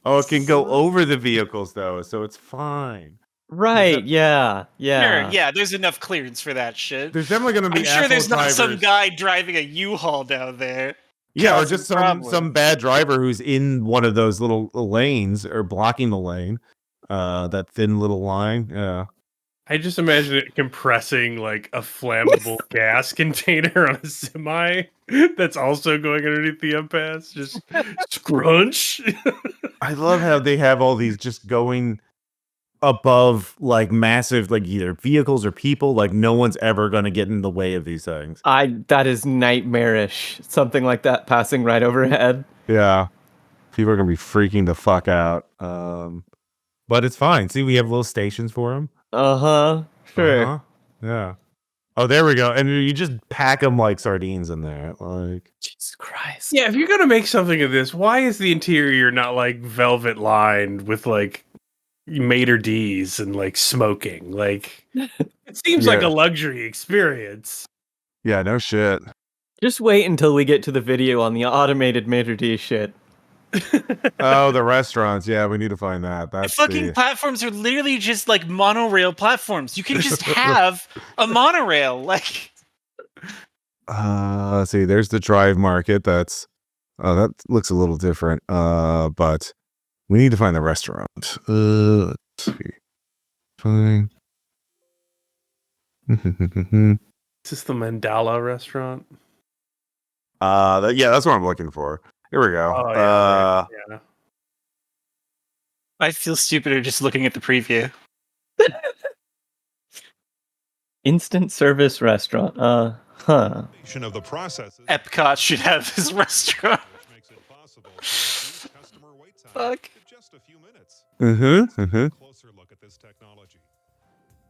Oh, it can go over the vehicles though, so it's fine. Right, yeah. Sure, yeah, there's enough clearance for that shit. There's definitely going to be I'm sure there's asshole not some drivers. guy driving a U-Haul down there. Yeah, or causing just some problems. bad driver who's in one of those little lanes or blocking the lane. That thin little line. Yeah. I just imagine it compressing like a flammable gas container on a semi that's also going underneath the impasse. Just scrunch. I love how they have all these just going above like massive like either vehicles or people. Like no one's ever going to get in the way of these things. That is nightmarish. Something like that passing right overhead. Yeah. People are going to be freaking the fuck out. But it's fine. See, we have little stations for them. Uh-huh. Sure. Yeah. Oh, there we go. And you just pack them like sardines in there. Like, Jesus Christ. Yeah, if you're gonna make something of this, why is the interior not like velvet lined with like maitre d's and like smoking? Like, it seems like a luxury experience. yeah, no shit. Just wait until we get to the video on the automated maitre d' shit. Oh, the restaurants. Yeah, we need to find that. The That's fucking platforms are literally just like monorail platforms. You can just have a monorail. Like, let's see. There's the Drive Market. That looks a little different. But we need to find the restaurant. Let's see. Fine. Is this the Mandala restaurant? Yeah, that's what I'm looking for. Here we go. Oh, yeah, yeah. I feel stupider just looking at the preview. Instant service restaurant. Of the processes. Epcot should have this restaurant. Makes it possible to reduce customer wait time Fuck. to just a few minutes. Closer look at this technology.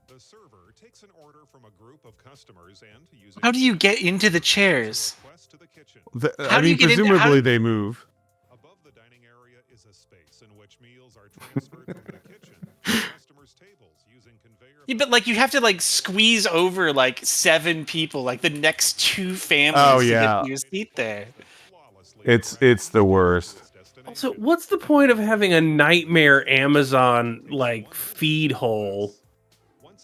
The server takes an order from a group of customers and using How do you get into the chairs? request to the kitchen. How do you get in there? presumably they move. Above the dining area is a space in which meals are transferred from the kitchen to customers' tables using conveyor. Yeah, but like you have to like squeeze over like 7 people, like the next 2 families Oh, to yeah. get your seat there. It's the worst. Also, what's the point of having a nightmare Amazon like feed hole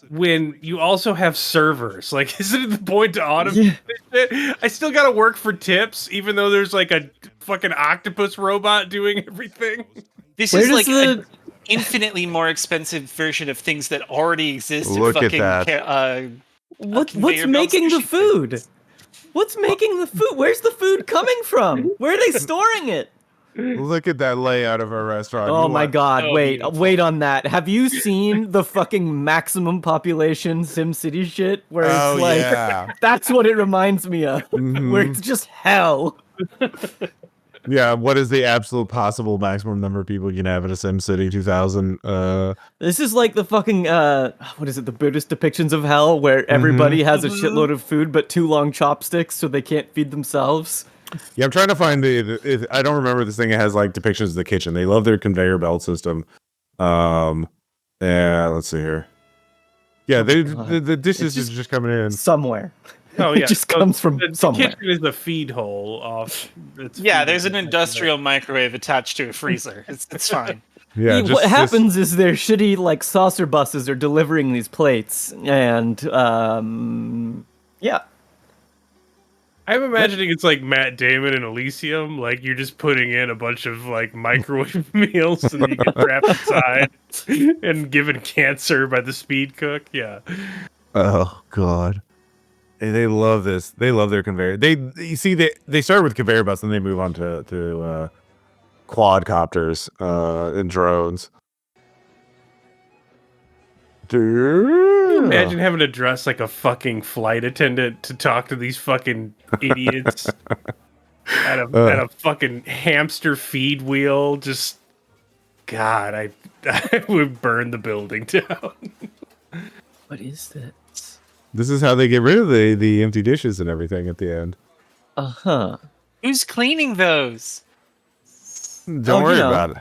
when you also have servers? Like, isn't it the point to automate this shit? I still gotta work for tips, even though there's like a fucking octopus robot doing everything. This Where is does like an infinitely more expensive version of things that already exist. Look in at fucking that. What's conveyor belt making the sushi food? places. What's making the food? Where's the food coming from? Where are they storing it? Look at that layout of our restaurant. Oh You my want- god, so wait, beautiful. wait on that. Have you seen the fucking maximum population SimCity shit? Where it's Oh like, yeah. that's what it reminds me of. Where it's just hell. Yeah, what is the absolute possible maximum number of people you can have in a SimCity 2000? This is like the fucking, what is it, the Buddhist depictions of hell, where everybody has a shitload of food but 2 long chopsticks so they can't feed themselves. Yeah, I'm trying to find I don't remember this thing. It has like depictions of the kitchen. They love their conveyor belt system. Yeah, let's see here. Yeah, the dishes is just coming in. Somewhere. Oh yeah, It just so comes from the somewhere. kitchen is the feed hole off. It's Yeah, feeding there's an the- industrial microwave attached to a freezer. It's fine. Yeah, What happens is their shitty, like, saucer buses are delivering these plates, and, yeah. I'm imagining it's like Matt Damon in Elysium. Like you're just putting in a bunch of like microwave meals so that you get trapped inside and given cancer by the speed cook. Yeah. Oh god. They love this. They love their conveyor. You see they start with conveyor belts and they move on to quadcopters and drones. Imagine having to dress like a fucking flight attendant to talk to these fucking idiots at a fucking hamster feed wheel. Just God, I would burn the building down. What is this? This is how they get rid of the empty dishes and everything at the end. Uh-huh. Who's cleaning those? Don't worry about it.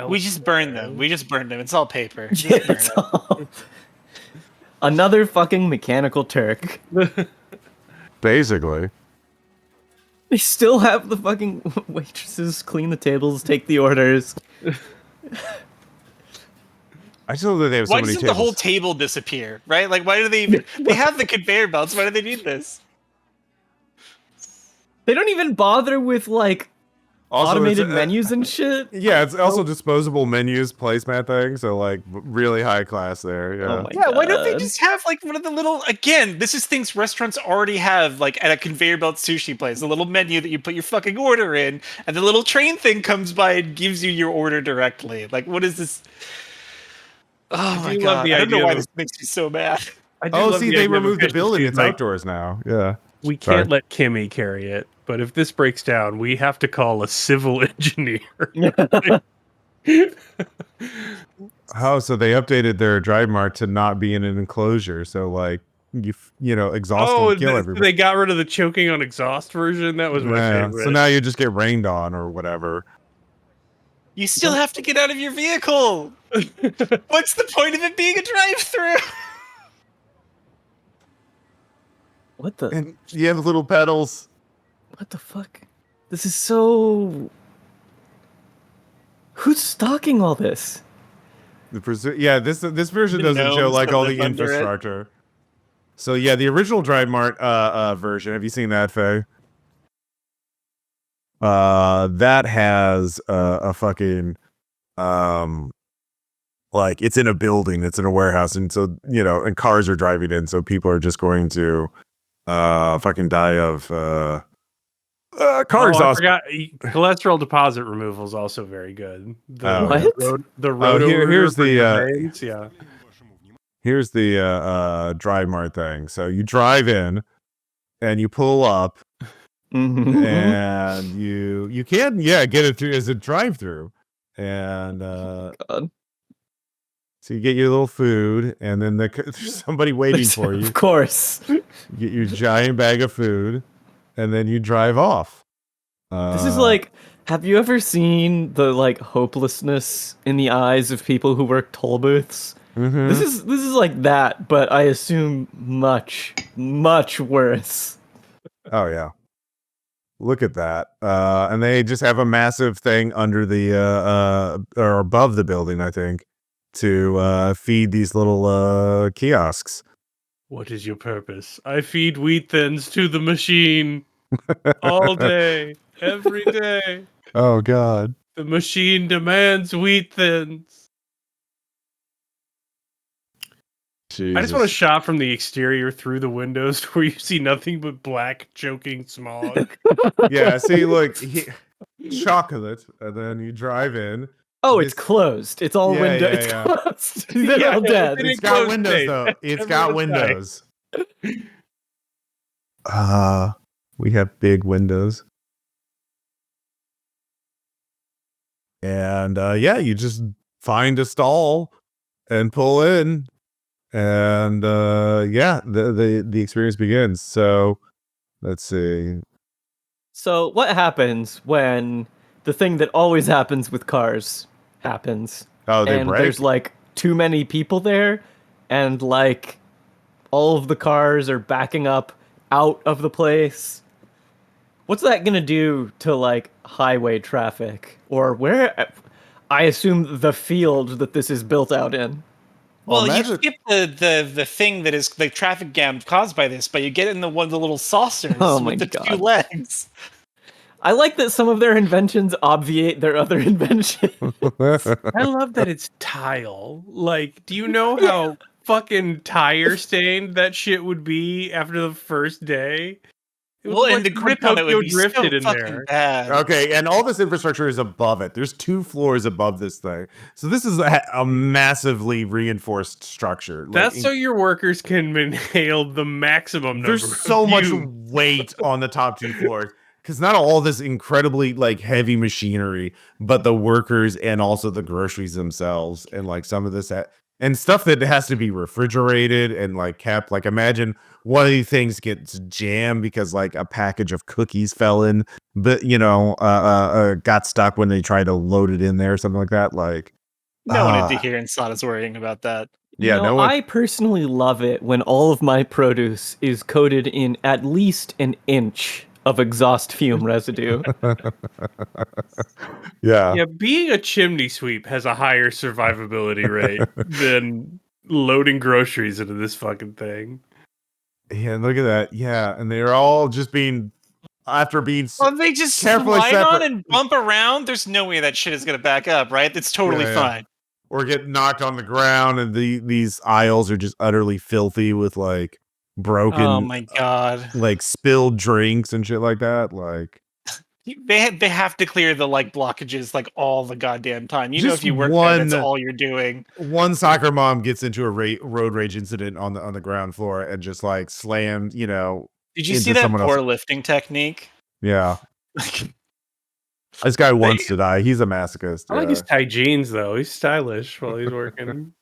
We just burned them. We just burned them. It's all paper. Yeah, it's all... Another fucking mechanical Turk. Basically. They still have the fucking waitresses clean the tables, take the orders. I just know that they have so Why many doesn't tables. the whole table disappear? Right? Like, why do they even... They have the conveyor belts. Why do they need this? They don't even bother with, like, Also, automated it's, menus and shit. Yeah, it's also disposable menus placemat thing, so like really high class there. Yeah. Oh my Yeah, why don't they God. just have like one of the little, again, this is things restaurants already have, like at a conveyor belt sushi place, a little menu that you put your fucking order in, and the little train thing comes by and gives you your order directly. Like, what is this? Oh my do love god, the I don't know idea why of- this makes me so mad. I do Oh, love see, the they idea of removed the building. efficiency, It's like, outdoors now. Yeah. We Sorry. can't let Kimmy carry it, but if this breaks down, we have to call a civil engineer. Oh, so they updated their drive mart to not be in an enclosure. So like exhaust Oh, and kill everybody. they got rid of the choking on exhaust version. That was my favorite. So now you just get rained on or whatever. You still have to get out of your vehicle. What's the point of it being a drive-through? What the? And you have little pedals. What the fuck? This is so. Who's stocking all this? This version The doesn't show gnomes like that all live the under it. infrastructure. So yeah, the original Drive Mart version. Have you seen that, Faye? That has a fucking like it's in a building, it's in a warehouse, and so and cars are driving in, so people are just going to fucking die of car exhaust. I forgot. Cholesterol deposit removal is also very good. What? The road here's for the your veins, yeah. Here's the Drive Mart thing. So you drive in and you pull up and you can get it through as a drive-through. And God. so you get your little food and then there's somebody waiting for you. Of course. You get your giant bag of food and then you drive off. This is like, have you ever seen the like hopelessness in the eyes of people who work toll booths? Mm-hmm. This is like that, but I assume much, much worse. Oh yeah. Look at that. And they just have a massive thing under the or above the building, I think, to feed these little kiosks. What is your purpose? I feed wheat thins to the machine all day, every day. Oh god. The machine demands wheat thins. Jesus. I just want to shot from the exterior through the windows where you see nothing but black choking smog. Yeah, see, look, chocolate, and then you drive in. Oh, it's closed. It's all window. It's closed. They're all dead. It's got windows though. It's got windows. We have big windows. And you just find a stall and pull in. And the experience begins. So let's see. So what happens when the thing that always happens with cars happens? Oh, they and break? There's like too many people there, and like all of the cars are backing up out of the place. What's that gonna do to like highway traffic, or where? I assume the field that this is built out in. Well, you skip the thing that is the traffic jam caused by this, but you get in one of the little saucers with the two legs. I like that some of their inventions obviate their other inventions. I love that it's tile. Like, do you know how fucking tire stained that shit would be after the first day? Well, and the grip on it would be so drifted in fucking there. bad. Okay, and all this infrastructure is above it. There's 2 floors above this thing. So this is a massively reinforced structure. That's so your workers can inhale the maximum number. There's so much weight on the top 2 floors. Because not all this incredibly like heavy machinery, but the workers and also the groceries themselves, and like some of this and stuff that has to be refrigerated and like kept. Like imagine one of these things gets jammed because like a package of cookies fell in, but got stuck when they tried to load it in there or something like that. Like no one at Dehere is worrying about that. Yeah, no one. I personally love it when all of my produce is coated in at least an inch of exhaust fume residue. Yeah, being a chimney sweep has a higher survivability rate than loading groceries into this fucking thing. Yeah, look at that. Yeah, and they're all just being after being they just slide on and bump around. There's no way that shit is gonna back up, right? It's totally fine. Or get knocked on the ground, and these aisles are just utterly filthy with like broken. Oh my god! Like spilled drinks and shit like that. Like they have to clear the like blockages like all the goddamn time. You know, just if you work there, that's all you're doing. One soccer mom gets into a road rage incident on the ground floor and just like slammed. Did you see that poor lifting technique? Yeah. This guy wants to die. He's a masochist. I like his tight jeans though. He's stylish while he's working.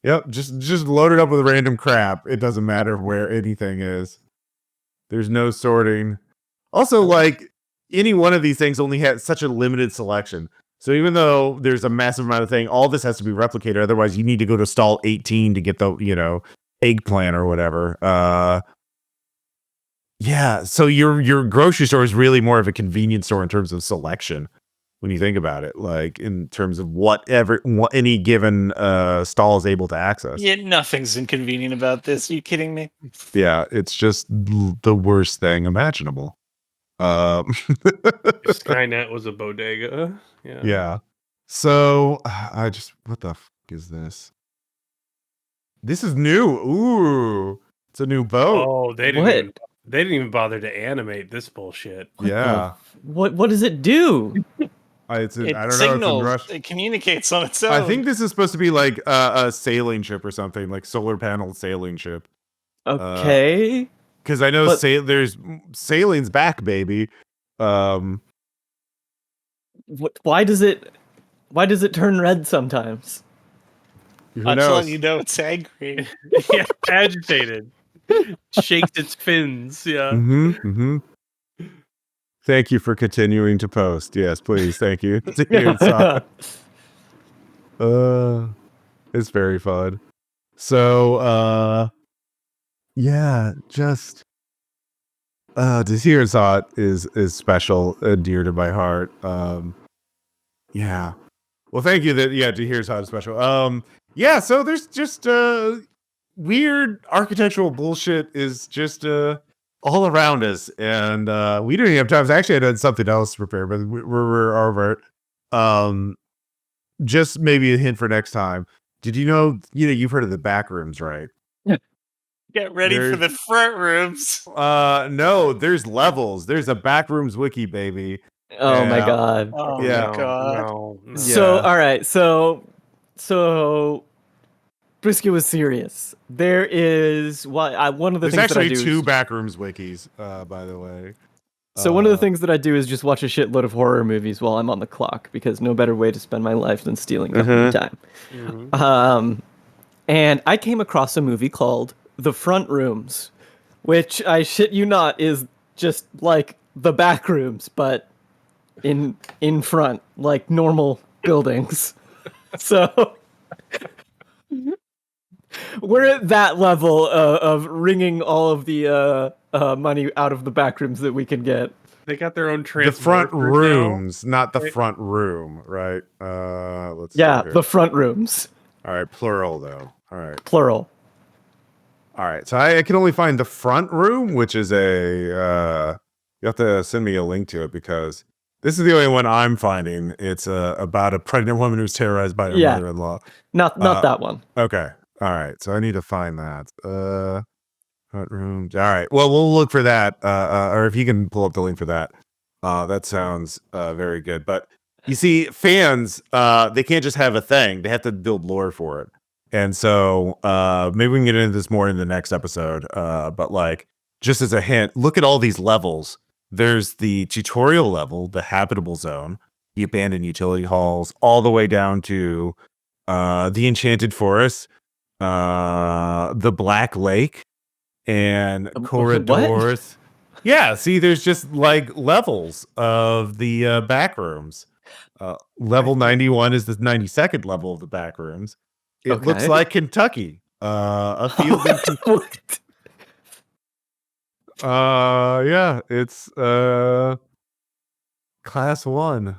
Yep, just load it up with random crap. It doesn't matter where anything is. There's no sorting. Also, like any one of these things only has such a limited selection. So even though there's a massive amount of thing, all this has to be replicated. Otherwise, you need to go to stall 18 to get the eggplant or whatever. Yeah. So your grocery store is really more of a convenience store in terms of selection. When you think about it, like in terms of what any given stall is able to access. Yeah, nothing's inconvenient about this. Are you kidding me? Yeah, it's just the worst thing imaginable. Skynet was a bodega. Yeah. Yeah. So what the fuck is this? This is new. Ooh, it's a new boat. Oh, they didn't even bother to animate this bullshit. Yeah. What does it do? I don't know. Signals. It communicates on its own. I think this is supposed to be like a sailing ship or something, like solar panel sailing ship. Okay. Because I know there's sailing's back, baby. Why does it turn red sometimes? Who That's knows? letting you know it's angry. Yeah, agitated. Shakes its fins. Yeah. Mm-hmm. Thank you for continuing to post. Yes, please. Thank you. It's very fun. So, yeah, just to hear it's hot is special, dear to my heart. Yeah. Well, thank you. To hear it's hot is special. Yeah. So there's just weird architectural bullshit is just all around us, and we don't even have time. Actually, I had something else to prepare, but we're over it. Just maybe a hint for next time. Did you know? You've heard of the back rooms, right? Get ready for the front rooms. No, there's levels. There's a back rooms wiki, baby. Oh my god. Oh Yeah. my god. No. So all right, so Brisket was serious. There is one of the There's things that I actually do. two backrooms wikis, by the way. So one of the things that I do is just watch a shitload of horror movies while I'm on the clock, because no better way to spend my life than stealing company time. Mhm. And I came across a movie called The Front Rooms, which I shit you not is just like the back rooms, but in front, like normal buildings. So we're at that level of wringing all of the money out of the back rooms that we can get. They got their own The front transporter now. rooms, not the Right. front room, right? Let's see Yeah, here. the front rooms, All right, plural though. All right. plural. All right. So I can only find the front room, which is you have to send me a link to it because this is the only one I'm finding. It's about a pregnant woman who's terrorized by her mother-in-law. Not that one. Okay. All right. So I need to find that. Front rooms. All right. Well, we'll look for that. Or if you can pull up the link for that. That sounds very good. But you see, fans, they can't just have a thing. They have to build lore for it. And so maybe we can get into this more in the next episode. But like, just as a hint, look at all these levels. There's the tutorial level, the habitable zone, the abandoned utility halls, all the way down to the enchanted forest, the Black Lake, and corridors. Yeah, see, there's just like levels of the back rooms. Level 91 is the 92nd level of the back rooms. It looks like Kentucky. A field in Kentucky. Yeah, it's class 1.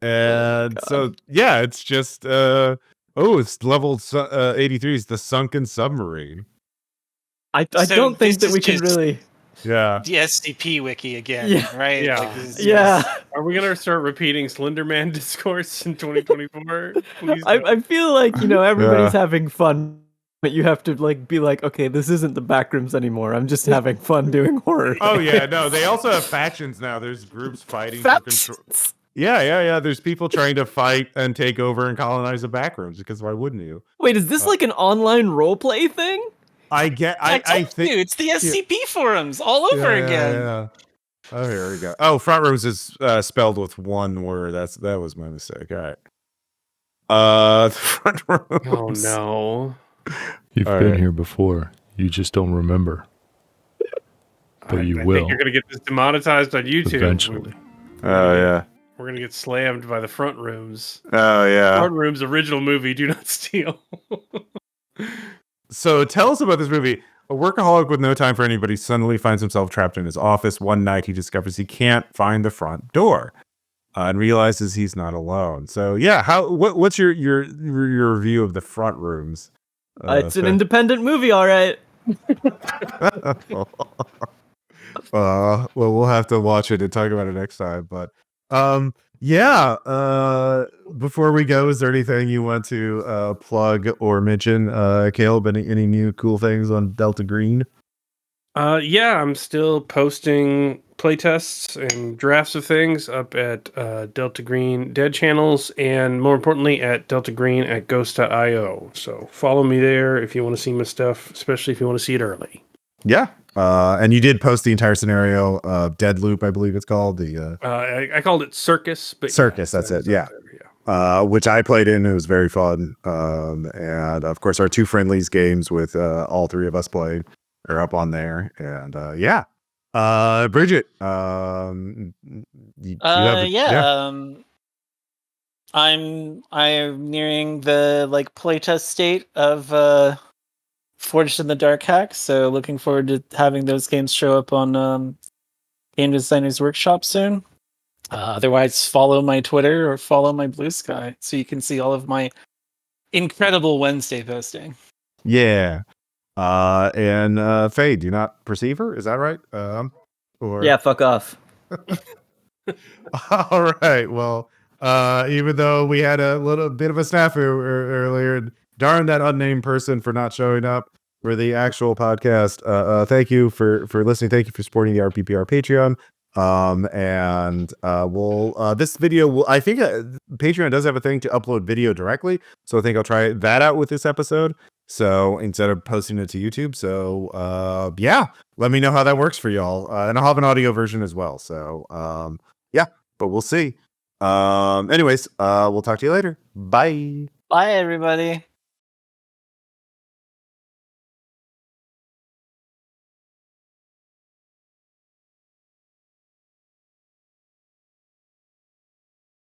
And so yeah, it's just it's level 83 is the sunken submarine. I don't think that we can really. Yeah. The SCP wiki again, Yeah. right? Yeah. Like, this is- Yeah, Are we gonna start repeating Slenderman discourse in 2024? Please. I feel like everybody's having fun, but you have to like be like, okay, this isn't the backrooms anymore. I'm just having fun doing horror. Oh yeah, no, they also have factions now. There's groups fighting for control. Yeah. There's people trying to fight and take over and colonize the backrooms because why wouldn't you? Wait, is this like an online roleplay thing? I told think you, it's the SCP forums all over again. Yeah. Oh, here we go. Oh, front rooms is spelled with one word. That was my mistake. All right. The front Oh rooms. no. You've All been right. here before. You just don't remember. But you I will think you're gonna get this demonetized on YouTube. eventually. Oh yeah. We're gonna get slammed by the front rooms. Oh yeah. Front rooms original movie, Do Not Steal. So tell us about this movie. A workaholic with no time for anybody suddenly finds himself trapped in his office. One night, he discovers he can't find the front door, and realizes he's not alone. So yeah, what's your review of the front rooms? It's an independent movie, all right. Well, we'll have to watch it and talk about it next time. But yeah. Before we go, is there anything you want to plug or mention, Caleb? Any new cool things on Delta Green? Yeah, I'm still posting playtests and drafts of things up at Delta Green Dead channels, and more importantly at Delta Green at Ghost.io. So follow me there if you want to see my stuff, especially if you want to see it early. Yeah. And you did post the entire scenario of Dead Loop, I believe it's called. I called it Circus, but Circus, that's it. Yeah. Which I played in. It was very fun. And of course, our two friendlies games with all three of us playing are up on there. And yeah. Bridget, I'm nearing the like playtest state of Forged in the Dark hack, so looking forward to having those games show up on Game Designers Workshop soon. Otherwise, follow my Twitter or follow my Blue Sky so you can see all of my incredible Wednesday posting. Yeah. And Faye, do you not perceive her? Is that right? Or Yeah, fuck off. all right. Well, even though we had a little bit of a snafu earlier, darn that unnamed person for not showing up for the actual podcast. Thank you for listening. Thank you for supporting the RPPR Patreon. And this video I think Patreon does have a thing to upload video directly, so I think I'll try that out with this episode. So instead of posting it to YouTube, so yeah, let me know how that works for y'all. And I'll have an audio version as well. So yeah, but we'll see. Anyways, we'll talk to you later. Bye. Bye, everybody.